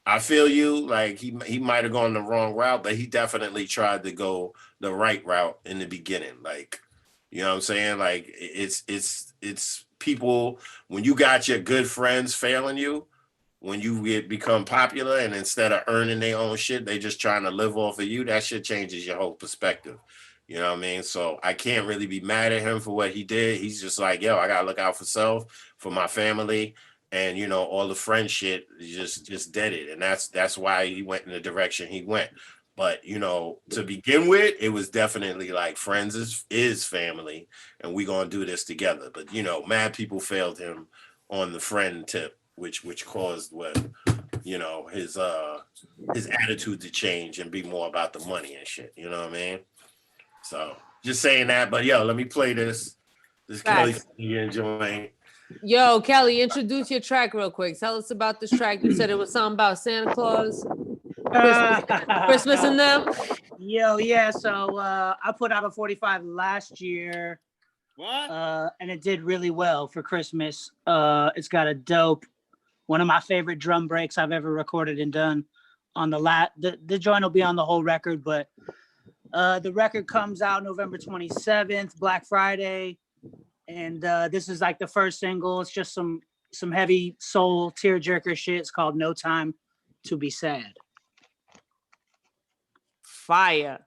I feel you. Like, he might have gone the wrong route, but he definitely tried to go the right route in the beginning. Like, you know what I'm saying? Like, it's people, when you got your good friends failing you, when you become popular, and instead of earning their own shit, they just trying to live off of you, that shit changes your whole perspective. You know what I mean? So I can't really be mad at him for what he did. He's just like, yo, I gotta look out for self, for my family, and you know, all the friend shit just dead it. And that's why he went in the direction he went. But you know, to begin with, it was definitely like friends is family, and we gonna do this together. But you know, mad people failed him on the friend tip, which caused what, you know, his attitude to change and be more about the money and shit. You know what I mean? So just saying that. But yo, let me play this Kelly joint. Yo, Kelly, introduce your track real quick. Tell us about this track. You said it was something about Santa Claus, Christmas and them. Yo, yeah. So I put out a 45 last year. What? And it did really well for Christmas. It's got a dope, one of my favorite drum breaks I've ever recorded and done on the joint will be on the whole record, but The record comes out November 27th, Black Friday. And this is like the first single. It's just some heavy soul tearjerker shit. It's called No Time to Be Sad. Fire.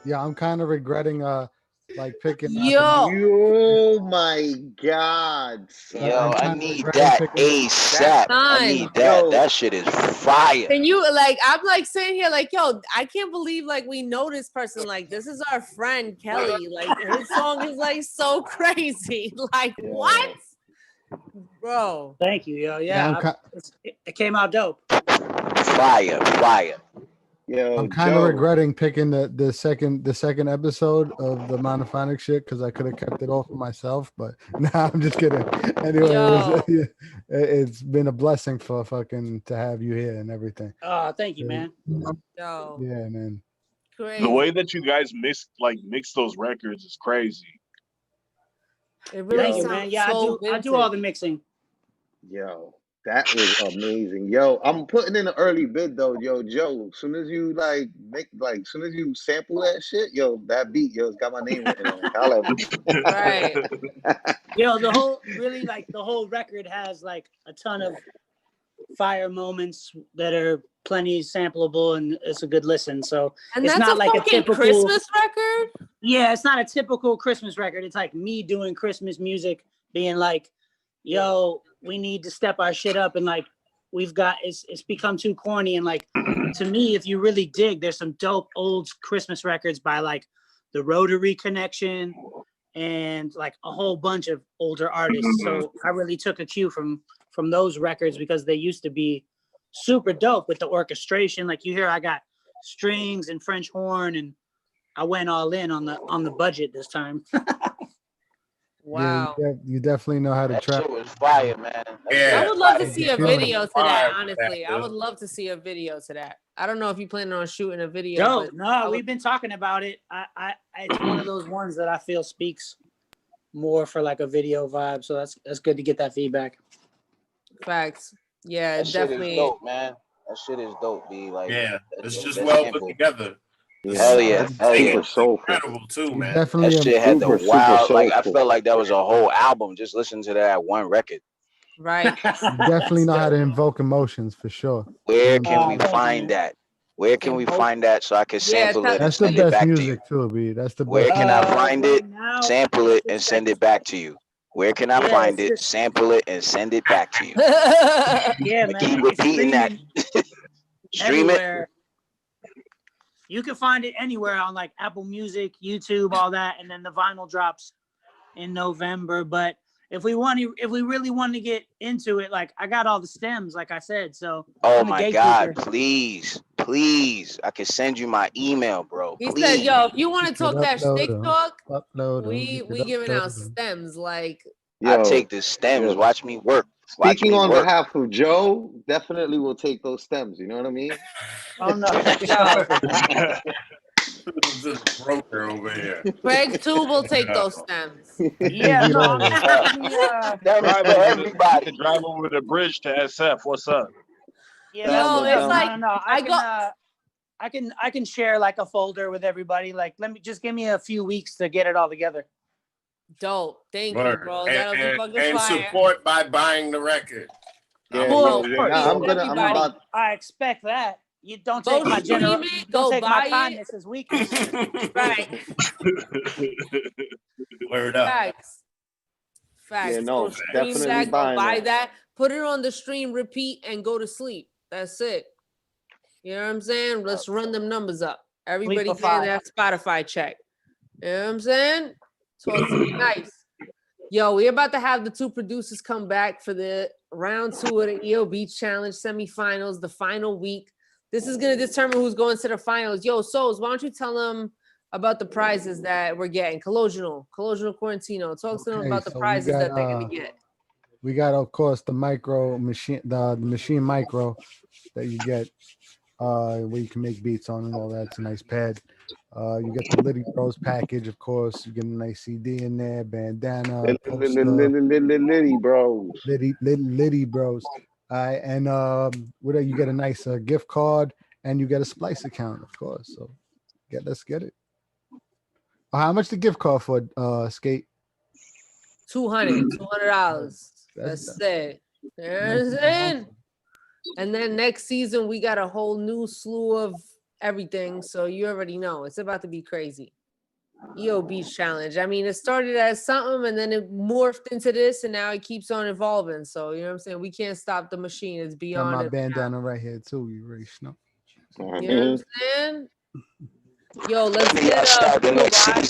Yeah, I'm kind of regretting like picking. Oh my God, son. Yo, I need that ASAP. I need that. Yo. That shit is fire. And you like, I'm like sitting here like, yo, I can't believe like we know this person. Like, this is our friend Kelly. Like, his song is like so crazy. Like, what, bro? Thank you, yo. Yeah, it came out dope. Fire. Yo, I'm kind of regretting picking the second episode of the Monophonics shit because I could have kept it all for myself. But nah, I'm just kidding. Anyway, it's been a blessing for fucking to have you here and everything. Oh, thank you, man. Yo. Yeah, man. Crazy. The way that you guys mix those records is crazy. It really sounds man. Yeah, so I do all the mixing. Yo, that was amazing. Yo, I'm putting in an early bid though. Yo, Joe, soon as you soon as you sample that shit, yo, that beat, yo, it's got my name written on it. Right. Yo, the whole record has like a ton of fire moments that are plenty sampleable, and it's a good listen. So and it's that's not a like a fucking typical Christmas record. Yeah, it's not a typical Christmas record. It's like me doing Christmas music, being like, yo, we need to step our shit up and like we've got it's become too corny. And like to me, if you really dig, there's some dope old Christmas records by like the Rotary Connection and like a whole bunch of older artists. So I really took a cue from those records because they used to be super dope with the orchestration. Like you hear, I got strings and French horn, and I went all in on the budget this time. Wow. Yeah, you definitely know how to track. That shit was fire, man. I would love to see a Feeling video it. to that, honestly. I would love to see a video to that. I don't know if you planning on shooting a video. Dope. But No, we've been talking about it. It's one of those ones that I feel speaks more for like a video vibe. So that's good to get that feedback. Facts. Yeah, That definitely. shit is dope, man. That shit is dope, B. Like, it's just well put together. Hell yeah, hell yeah. Incredible too, man. Definitely That shit had the super wild. Like I soulful. felt like that was a whole album. Just listen to that one record. Right. You definitely know how to invoke emotions for sure. Where can we find that? Where can we find that so I can sample it and That's the send it best back to you? music too, B. That's the best. Where can I find it, now, sample it, and send it back to you? Where can I Yeah, find it's it, sample it, and send it back to you? Yeah, man. Keep it's repeating that. Stream it. everywhere. You can find it anywhere on like Apple Music, YouTube, all that, and then the vinyl drops in November. But if we really want to get into it, like I got all the stems, like I said. So Oh I'm a my God, gatekeeper. please. I can send you my email, bro. He Please. said, yo, if you want to talk that Upload stick 'em. talk, Upload 'em. we Get it giving out uploaded. stems. Like, I take the stems. Watch me work. Watch Speaking me on work. behalf of Joe, definitely will take those stems. You know what I mean? Oh no. Broker over here. Craig too will take those stems. Yeah, no, I'm everybody. Drive over the bridge to SF. What's up? Yeah, Yo, it's like no. I can share like a folder with everybody. Like, give me a few weeks to get it all together. Dope. Thank you, bro. That'll be fucking And fire. support by buying the record. I expect that. You don't take my kindness as weakness. Right. Word up. Facts. Yeah, no, Go stream definitely that, go buying buy that. that, put it on the stream, repeat, and go to sleep. That's it. You know what I'm saying? Let's run them numbers up. Everybody for getting five. that Spotify check. You know what I'm saying? Talk to me nice. Yo, we're about to have the two producers come back for the round 2 of the EO Beach Challenge semifinals, the final week. This is going to determine who's going to the finals. Yo, Souls, why don't you tell them about the prizes that we're getting? Colloginal Quarantino. Talk to them about the prizes that they're going to get. We got, of course, the micro machine, the machine micro that you get where you can make beats on and all that. It's a nice pad. You get the Liddy Bros package, of course. You get a nice CD in there, bandana, Liddy Bros. Liddy Bros. All right, and you get a nice gift card, and you get a Splice account, of course. So, let's get it. How much the gift card for Skate? $200. That's it. There's it. And then next season we got a whole new slew of everything. So you already know it's about to be crazy. EO Beach Challenge. I mean, it started as something and then it morphed into this, and now it keeps on evolving. So you know what I'm saying? We can't stop the machine. It's beyond Got my it bandana now. right here too. You already know. You know what I'm saying? Yo, let's get Ruler Y.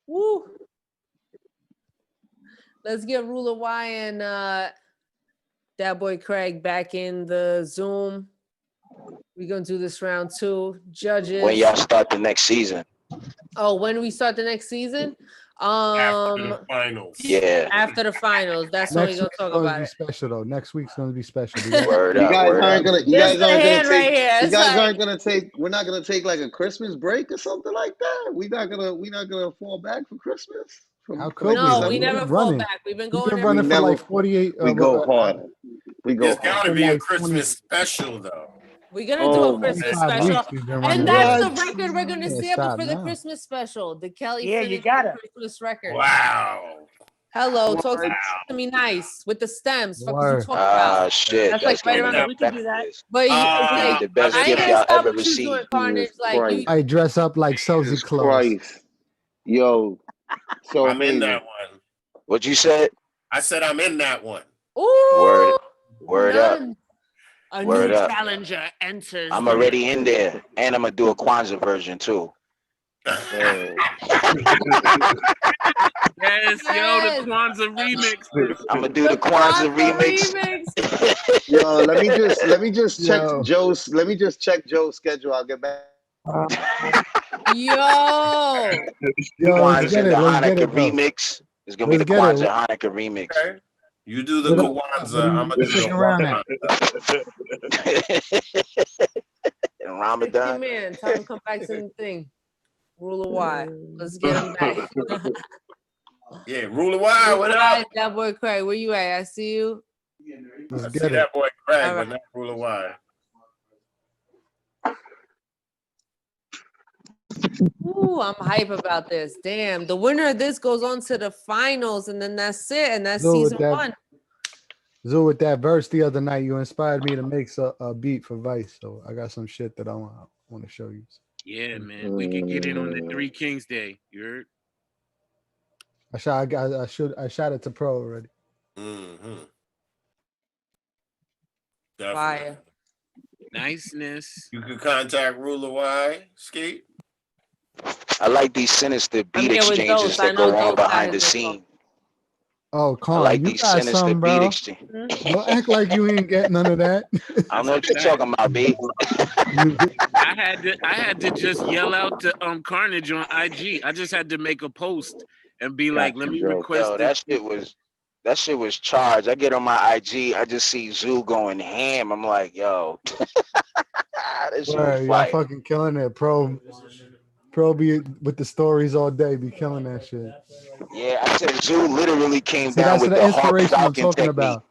Woo. Let's get Ruler Y and that boy Craig back in the Zoom. We're gonna do this round 2. Judges. When y'all start the next season. Oh, when we start the next season? After the finals. Yeah. After the finals. That's when we're gonna talk about it. Special though. Next week's gonna be special. Word You up, guys word aren't up. gonna. You guys aren't gonna right take. here. You It's guys like- aren't gonna take. We're not gonna take like a Christmas break or something like that. We're not gonna fall back for Christmas. How could No, we We've never been fall running. back. We've been We've going been every running for never- like 48. We go hard. We go There's got hard. to be a Like Christmas special though. We're gonna do a Christmas 25 special. weeks we've been running. And that's the What? record we're gonna Yeah, sample stop for the now. Christmas special. The Kelly Yeah, you Finnegan got it. Christmas record. Wow. Hello, talk to me nice with the stems. Fuck what you Word. talking about? Shit. That's like right around Yeah, we can do that. But you, Uh, the best I ain't gift gonna y'all stop ever what you doing, received. Carnage. Jesus Like you, Christ. I dress up like Sozy Jesus clothes. Christ. Yo, so I'm in amazing. that one. What you said? I said I'm in that one. ooh, Word up. A Word new up. challenger enters. I'm already in there, and I'm gonna do a Kwanzaa version too. Yes, yo, the Kwanzaa remix. I'm gonna do the Kwanzaa remix. Yo, let me just check Joe's. Let me just check Joe's schedule. I'll get back. Yo, let's Kwanzaa get the it. Let's get Hanukkah it, bro. remix. It's gonna be the Let's get it. Kwanzaa Hanukkah remix. Okay. You do the Kwanzaa. I'm gonna do Stick the around at. In Ramadan. man, tell him come back to the thing. Rule of Y. Let's get him back. Yeah, Ruler Y, what up? That boy Craig, where you at? I see you. I see that boy Craig, but not Ruler Y. Ooh, I'm hype about this. Damn, the winner of this goes on to the finals, and then that's it, and that's season 1. Zoo, with that verse the other night, you inspired me to make a beat for Vice. So I got some shit that I want to show you. Yeah, man. We can get in on the Three Kings Day. You heard? I shot it to Pro already. Mm-hmm. Fire. Niceness. You can contact Ruler Y, Skate. I like these sinister beat here with exchanges Dose. I that know go on Dose behind got the his scene. Oh, I Con, like you these got sinister some, beat bro. exchange. Don't act like you ain't get none of that. I don't know what you're talking about, B. I had to just yell out to Carnage on IG. I just had to make a post and be like, let me request Yo, this. that shit was charged. I get on my IG, I just see Zoo going ham. I'm like, yo, this shit was Y'all fire. fucking killing it, Pro be with the stories all day, be killing that shit. Yeah, I said Zoo literally came See, down that's with the the Hawk inspiration I'm Falcon talking technique. about.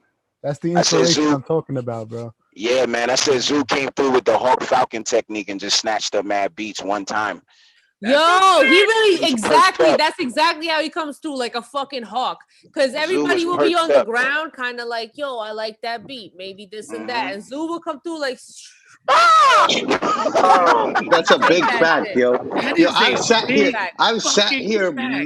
That's the I said inspiration Zoo. I'm talking about, bro. Yeah, man. I said Zoo came through with the Hawk Falcon technique and just snatched up mad beats one time. Yo, he really He's exactly. perked up. That's exactly how he comes through, like a fucking hawk. Because everybody Zoo will was be on perked the up. ground, kind of like, yo, I like that beat, maybe this and that, and Zoo will come through like. That's a big that fact, shit. yo. That Yo, is a I've sat fucking here fact.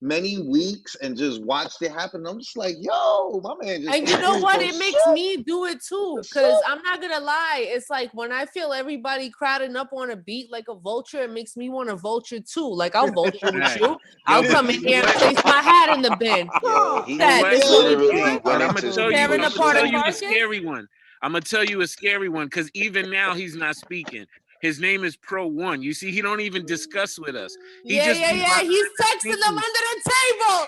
many weeks and just watched it happen. I'm just like, yo, my man just. And you know what? It makes so me do it too. Because I'm not gonna lie, it's like when I feel everybody crowding up on a beat like a vulture, it makes me want to vulture too. Like I'll vulture with you. I'll come in here and place my hat in the bin. Yo, he This what we doing? went I'm into gonna Tearing apart a tell you a carcass? scary one. I'm gonna tell you a scary one because even now he's not speaking. His name is Pro One. You see, he don't even discuss with us. He Yeah. just be behind He's the texting them scenes. under the table.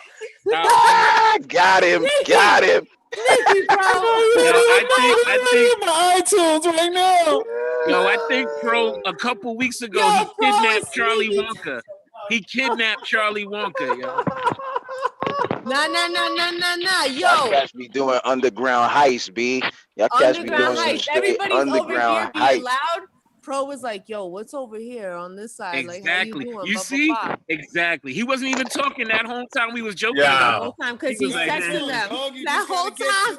Got him. Sneaky. Got him. Sneaky, bro. I think my iTunes right now. Yo, I think Pro a couple weeks ago he kidnapped Charlie Wonka. He kidnapped Charlie Wonka, yo. Nah. Y'all Yo, cats be doing underground heist, B. Y'all cats be doing underground some heist. straight Everybody's over here underground being heist. loud. Pro was like, yo, what's over here on this side? Like, how you Exactly. doing? You Blah, see? blah, blah. Exactly. He wasn't even talking that whole time we was joking That about whole it. time because He was he's like, texting them. That whole time.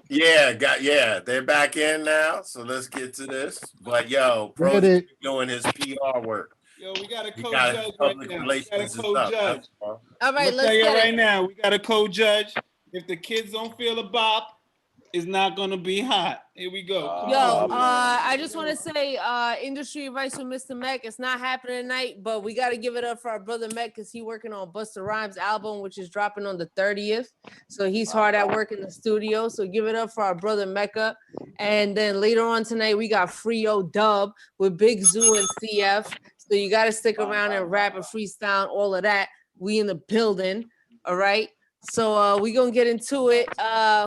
Yeah, they're back in now, so let's get to this. But yo, Pro's Get it. doing his PR work. Yo, we got a He co-judge got right public now. We relations got a is up. co-judge. That's all. All right, I'm gonna let's tell you get right it. now, we got a co-judge. If the kids don't feel a bop, it's not gonna be hot. Here we go. Yo, I just want to say, industry advice from Mr. Mac. It's not happening tonight, but we got to give it up for our brother Mac because he's working on Busta Rhymes' album, which is dropping on the 30th. So he's hard at work in the studio. So give it up for our brother Mecca. And then later on tonight, we got Frio Dub with Big Zoo and CF. So you got to stick around and rap and freestyle, all of that. We in the building. All right. So we gonna get into it.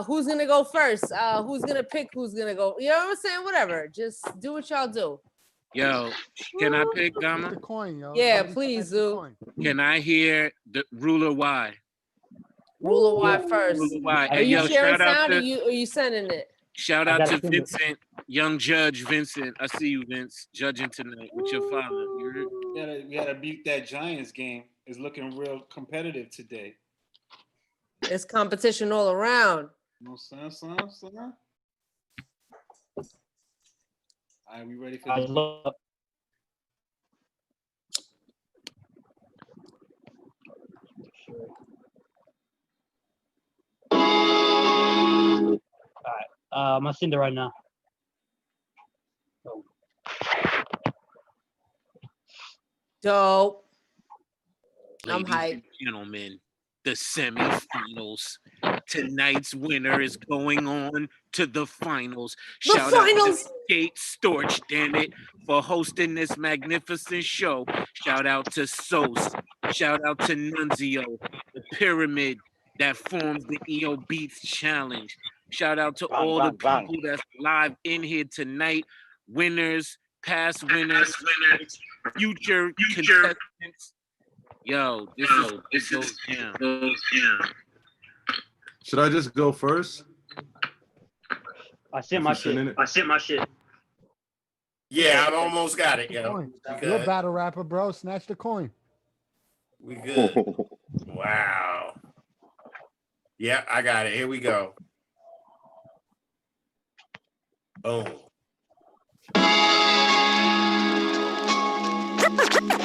Who's gonna go first? Who's gonna pick who's gonna go? You know what I'm saying? Whatever. Just do what y'all do. yo, can I pick Dama? Yeah, please, Zoo. Can I hear the Ruler Y? Ruler Y first. Ruler Y. Are Hey, you yo, sharing shout out sound or to you sending it? shout I out gotta to send it. Vincent, young Judge Vincent. I see you, Vince, judging tonight with your father. You heard? We gotta beat that Giants game. It's looking real competitive today. It's competition all around. No, son. All right, we ready for I this? love. All right, I'm gonna send it right now. Dope. I'm Ladies hyped. and gentlemen, the semifinals. Tonight's winner is going on to the finals. The Shout finals. out to Skate Storch, damn it, for hosting this magnificent show. Shout out to Sos. Shout out to Nunzio, the pyramid that forms the EO Beats Challenge. Shout out to all the people that's live in here tonight. Winners, past winners, future contestants. Yo, this goes down. Should I just go first? I sent my shit. Yeah, I almost got it, yo. Coin. You're a battle rapper, bro. Snatch the coin. We good. Wow. Yeah, I got it. Here we go. Boom.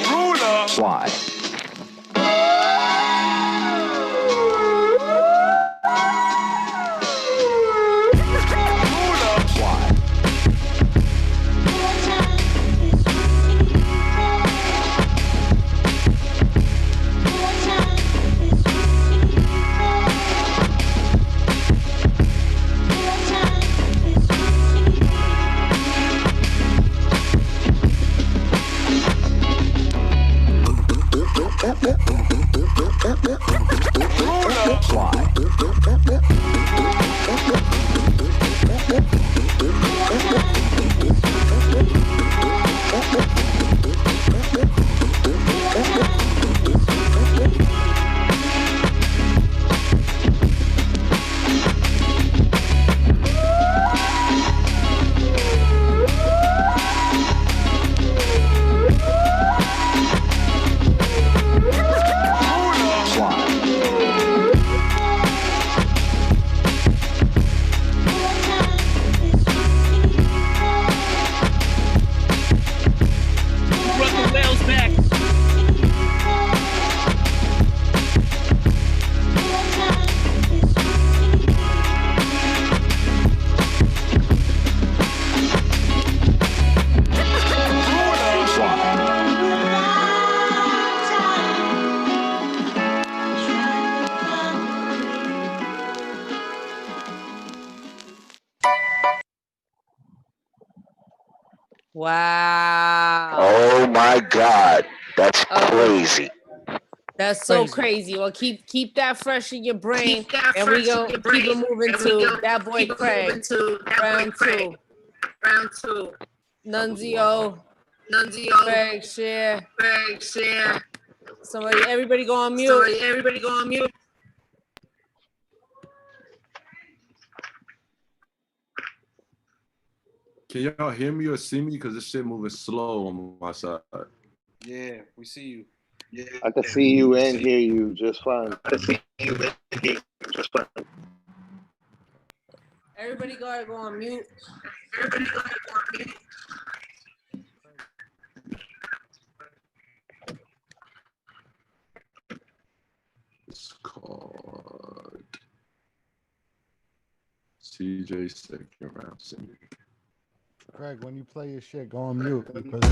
Ruler. Why? Wow. Oh my God, that's crazy. That's so crazy. Well, keep that fresh in your brain, and we go keep it moving to that boy Craig. Round two. Nunzio. Craig, share. Somebody, everybody go on mute. Can y'all hear me or see me? Because this shit moving slow on my side. Yeah, we see you. Yeah, I can see you and hear you just fine. Everybody go on mute. It's called CJ second round semi. Craig, when you play your shit, go on mute because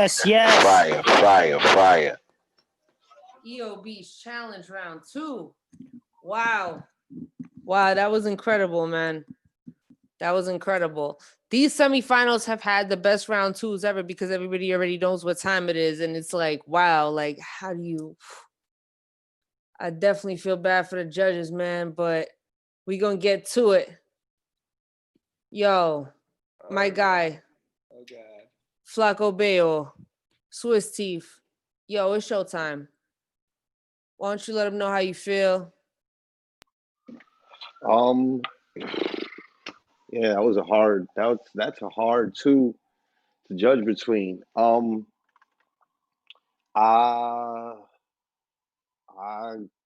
Yes, yes. Fire, fire, fire. EOB's challenge round 2. Wow. Wow, that was incredible, man. That was incredible. These semifinals have had the best round 2s ever because everybody already knows what time it is. And it's like, wow, like, how do you... I definitely feel bad for the judges, man, but we gonna get to it. Yo, my guy. Oh, God. Flaco Bayo, Swiss Teeth. Yo, it's showtime. Why don't you let them know how you feel? Yeah, that was a hard. That's a hard two to judge between. I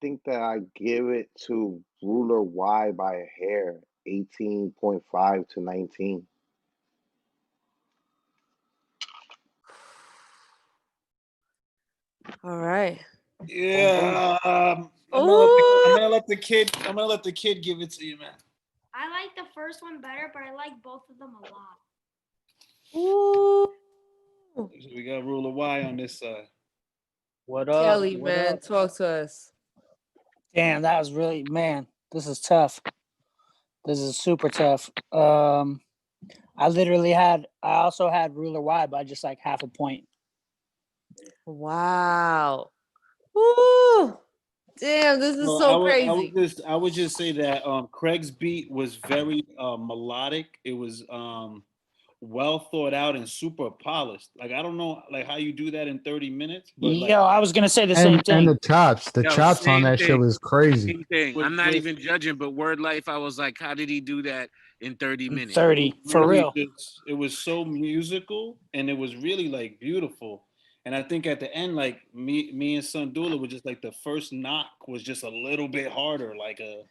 think that I give it to Ruler Y by a hair, 18.5 to 19. All right. Yeah. I'm gonna let the kid give it to you, man. I like the first one better, but I like both of them a lot. Ooh. We got Ruler Y on this side. What up? Kelly, What man, up? talk to us. Damn, that was really, man, this is tough. This is super tough. I also had Ruler Y by just like half a point. Wow. Ooh. Damn, this is so crazy. I would just say that Craig's beat was very melodic. It was well thought out and super polished. Like, I don't know like how you do that in 30 minutes. But like, I was gonna say the same thing. And the chops on that shit was crazy. Same thing. I'm not even judging, but Word Life, I was like, how did he do that in 30 minutes? 30, for real. It was so musical and it was really like beautiful. And I think at the end, like me and Son Dula were just like the first knock was just a little bit harder, like a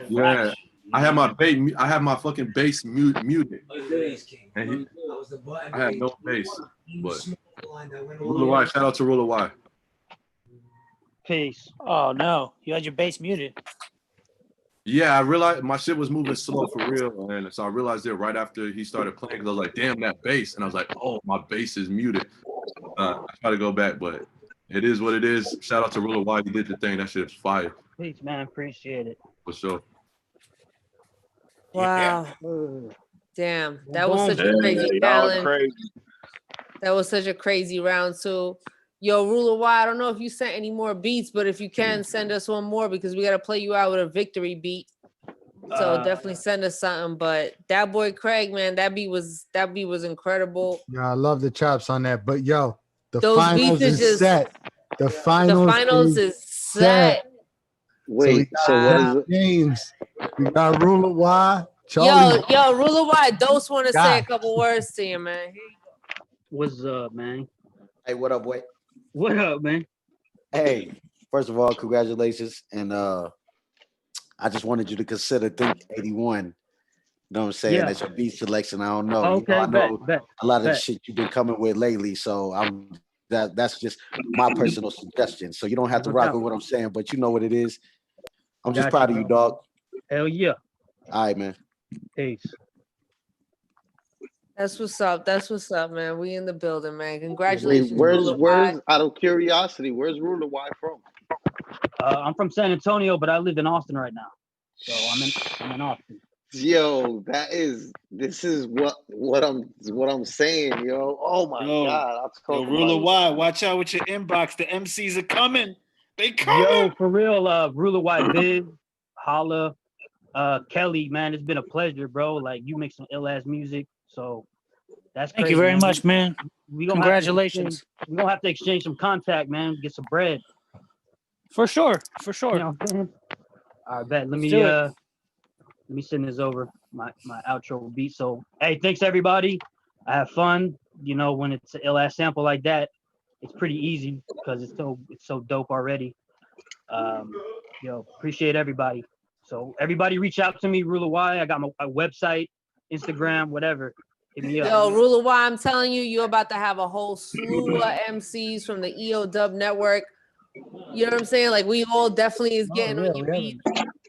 Yeah, I had my fucking bass muted. And I had no bass. But Ruler Y, shout out to Ruler Y. Peace. Oh no, you had your bass muted. Yeah, I realized my shit was moving slow for real, and so I realized it right after he started playing. Cause I was like, "Damn, that bass!" And I was like, "Oh, my bass is muted." I try to go back, but it is what it is. Shout out to Ruler Y, he did the thing. That shit is fire. Peace, man. Appreciate it. For sure. Wow. Yeah. Damn, that was such a crazy challenge. Crazy. That was such a crazy round 2. Yo, Ruler Y, I don't know if you sent any more beats, but if you can, send us one more because we got to play you out with a victory beat. So definitely send us something. But that boy Craig, man, that beat was incredible. Yeah, I love the chops on that. But yo, the Those finals beats is set. The finals is set. Wait, so what is it? Games. We got Ruler Y. Charlie. Yo, Ruler Y, Dose want to say a couple words to you, man. Here you go. What's up, man? Hey, what up, boy? What up, man? Hey, first of all, congratulations. And I just wanted you to consider Think 81. You know what I'm saying? Yeah. That's your beat selection. I don't know. Okay, I know bet, a lot of the bet. shit you've been coming with lately. So that's just my personal suggestion. So you don't have to No rock doubt. with what I'm saying, but you know what it is. I'm just Got proud you, of you, bro. dog. Hell yeah. All right, man. Peace. That's what's up. That's what's up, man. We in the building, man. Congratulations, Wait, Ruler Y. where's out of curiosity, where's Ruler Y from? I'm from San Antonio, but I live in Austin right now. So I'm in Austin. Yo, this is what I'm saying, yo. Oh my God. Yo, Ruler Y, watch out with your inbox. The MCs are coming. They coming. Yo, for real, Ruler Y Biz, holla. Kelly, man, it's been a pleasure, bro. Like, you make some ill ass music, so that's Thank crazy, you very much, man. We gonna Congratulations. we're gonna have to exchange some contact, man. Get some bread. For sure. You know what I'm saying? All right, bet. Let me send this over my outro beat. So, hey, thanks everybody. I have fun. You know, when it's an ill ass sample like that, it's pretty easy because it's so dope already. Appreciate everybody. So everybody reach out to me, Ruler Y. I got my website, Instagram, whatever. Hit me up. Yo, Ruler Y, I'm telling you, you're about to have a whole slew of MCs from the EO Dub Network. You know what I'm saying? Like, we all definitely is getting on your beat.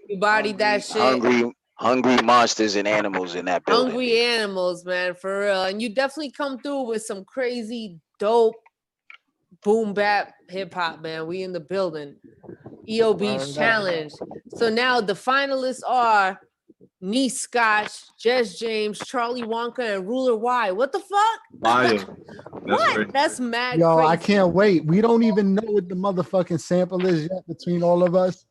You bodied that shit. Hungry monsters and animals in that building. Hungry animals, man, for real. And you definitely come through with some crazy dope boom bap hip hop, man. We in the building. EO Beach Challenge. So now the finalists are Nee Scotch, Jess James, Charlie Wonka, and Ruler Y. What the fuck? Fire. What? That's mad Yo, crazy. I can't wait. We don't even know what the motherfucking sample is yet between all of us,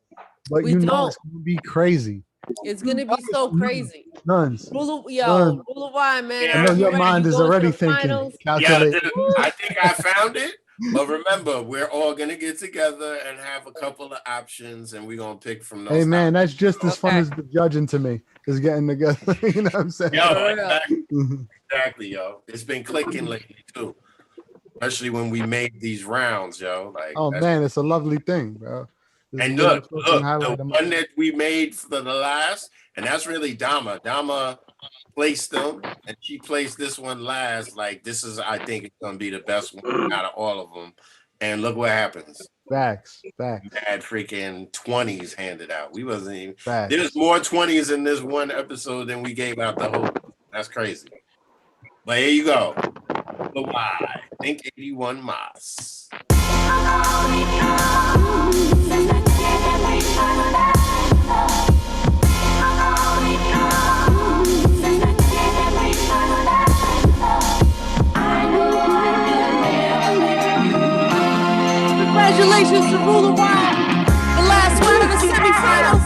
but you know it's gonna be crazy. It's gonna be so crazy. Nuns. Ruler Nuns. Y, man. I know your mind is already thinking. Yeah, Calculate. I think I found it. But remember, we're all gonna get together and have a couple of options, and we're gonna pick from those. Hey man, that's just as fun as the judging to me. Is getting together. You know what I'm saying? Yo, exactly, yo. It's been clicking lately too, especially when we made these rounds, yo. Like, oh man, it's a lovely thing, bro. And look, the one that we made for the last, and that's really Dama. Dama placed them, and she placed this one last. Like, this is, I think it's gonna be the best one out of all of them. And look what happens. Facts. We had freaking 20s handed out. We wasn't even. Facts. There's more 20s in this one episode than we gave out the whole. That's crazy. But here you go. The why. Think 81 Mas. Congratulations to Ruler Y, the last round of the semifinals.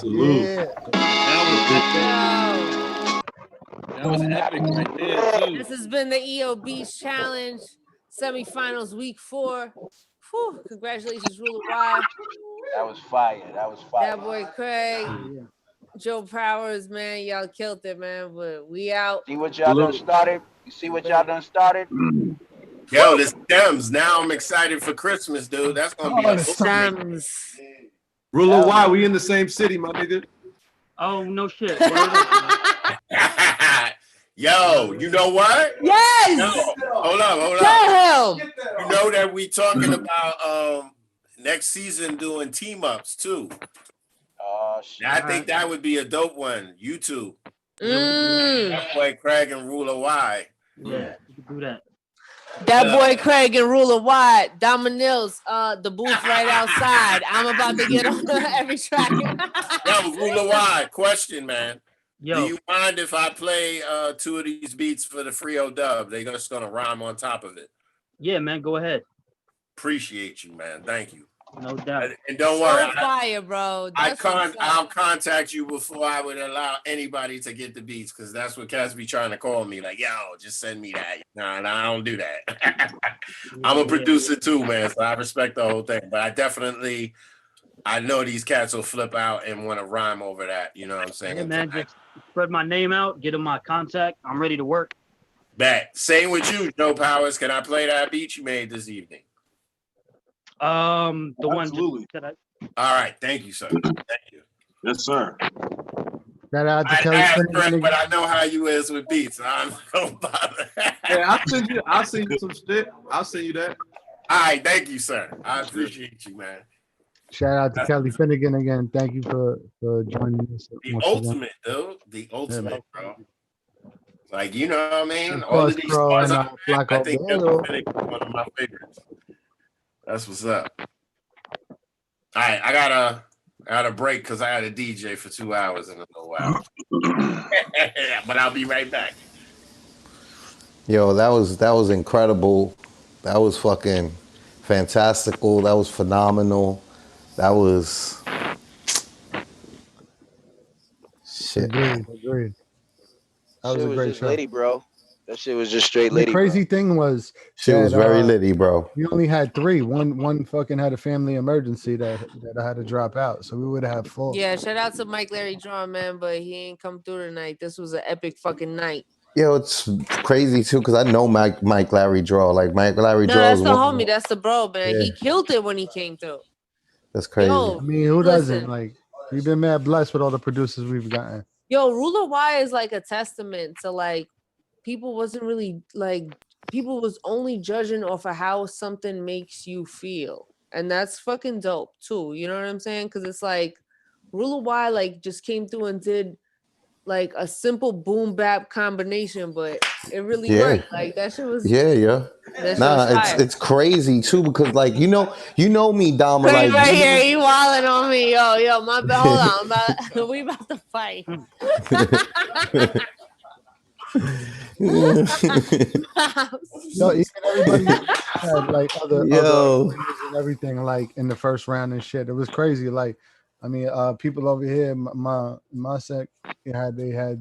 Salute. That was epic right there, too. This has been the EO Beach Challenge semifinals week 4. Whew, congratulations, Ruler Y. That was fire. That was fire. That boy Craig, Joe Powers, man, y'all killed it, man. But we out. See what y'all done started? You see what y'all done started? Yo, the stems. Now I'm excited for Christmas, dude. That's gonna be the stems. Ruler Y, we in the same city, my nigga. Oh no shit. Yo, you know what? Yes. No, hold up. Tell him. You know that we talking about next season doing team ups too. Oh shit. I think that would be a dope one. You two. Mm. That boy Craig and Ruler Y. Yeah, you can do that. That boy Craig and Ruler Y, Dominils, the booth right outside. I'm about to get on every track. Yo, Ruler Y, question, man. Yo. Do you mind if I play 2 of these beats for the Frio dub? They just gonna rhyme on top of it. Yeah, man, go ahead. Appreciate you, man. Thank you. No doubt. And don't worry, fire, bro. I'll contact you before I would allow anybody to get the beats, because that's what Cass be trying to call me. Like, yo, just send me that. No, I don't do that. I'm a producer too, man. So I respect the whole thing. But I know these cats will flip out and want to rhyme over that. You know what I'm saying? Yeah, man, just spread my name out, get them my contact. I'm ready to work. Bet. Same with you, Joe Powers. Can I play that beat you made this evening? The Absolutely. one. All right. Thank you, sir. Thank you. Yes, sir. Shout out to I Kelly asked Finnegan. Fred, but I know how you is with beats. So I'm not gonna bother. Yeah, I'll send you some shit. I'll send you that. All right. Thank you, sir. I appreciate you, man. Shout out to Kelly Finnegan again. Thank you for joining us. The ultimate, dude. The ultimate, bro. Like, you know what I mean? All of these stars, I think Kelly Finnegan is one of my favorites. That's what's up. All right, I gotta break because I had a DJ for 2 hours in a little while. But I'll be right back. Yo, that was incredible. That was fucking fantastical. That was phenomenal. That was shit. Agreed. That was a great show. Litty, bro. That shit was just straight litty. The crazy thing was shit was very litty, bro. We only had 3. One fucking had a family emergency that I had to drop out, so we would have 4. Yeah, shout out to Mike Larry Drum, man, but he ain't come through tonight. This was an epic fucking night. Yo, it's crazy too because I know Mike Larry Draw. Like Mike Larry Draw. No, that's the homie. That's the bro, man. Yeah. He killed it when he came through. That's crazy. Yo, I mean, who doesn't? Like, we've been mad blessed with all the producers we've gotten. Yo, Ruler Y is like a testament to like people wasn't really like people was only judging off of how something makes you feel, and that's fucking dope too. You know what I'm saying? Because it's like Ruler Y like just came through and did like a simple boom bap combination, but it really worked. Like that shit was Yeah. Nah, it's crazy too because like you know me, Dom. Like right here, you wilding on me, yo, my bad. Hold on, we about to fight. No, even everybody had like other and everything like in the first round and shit. It was crazy. Like, I mean, people over here, my sect, they had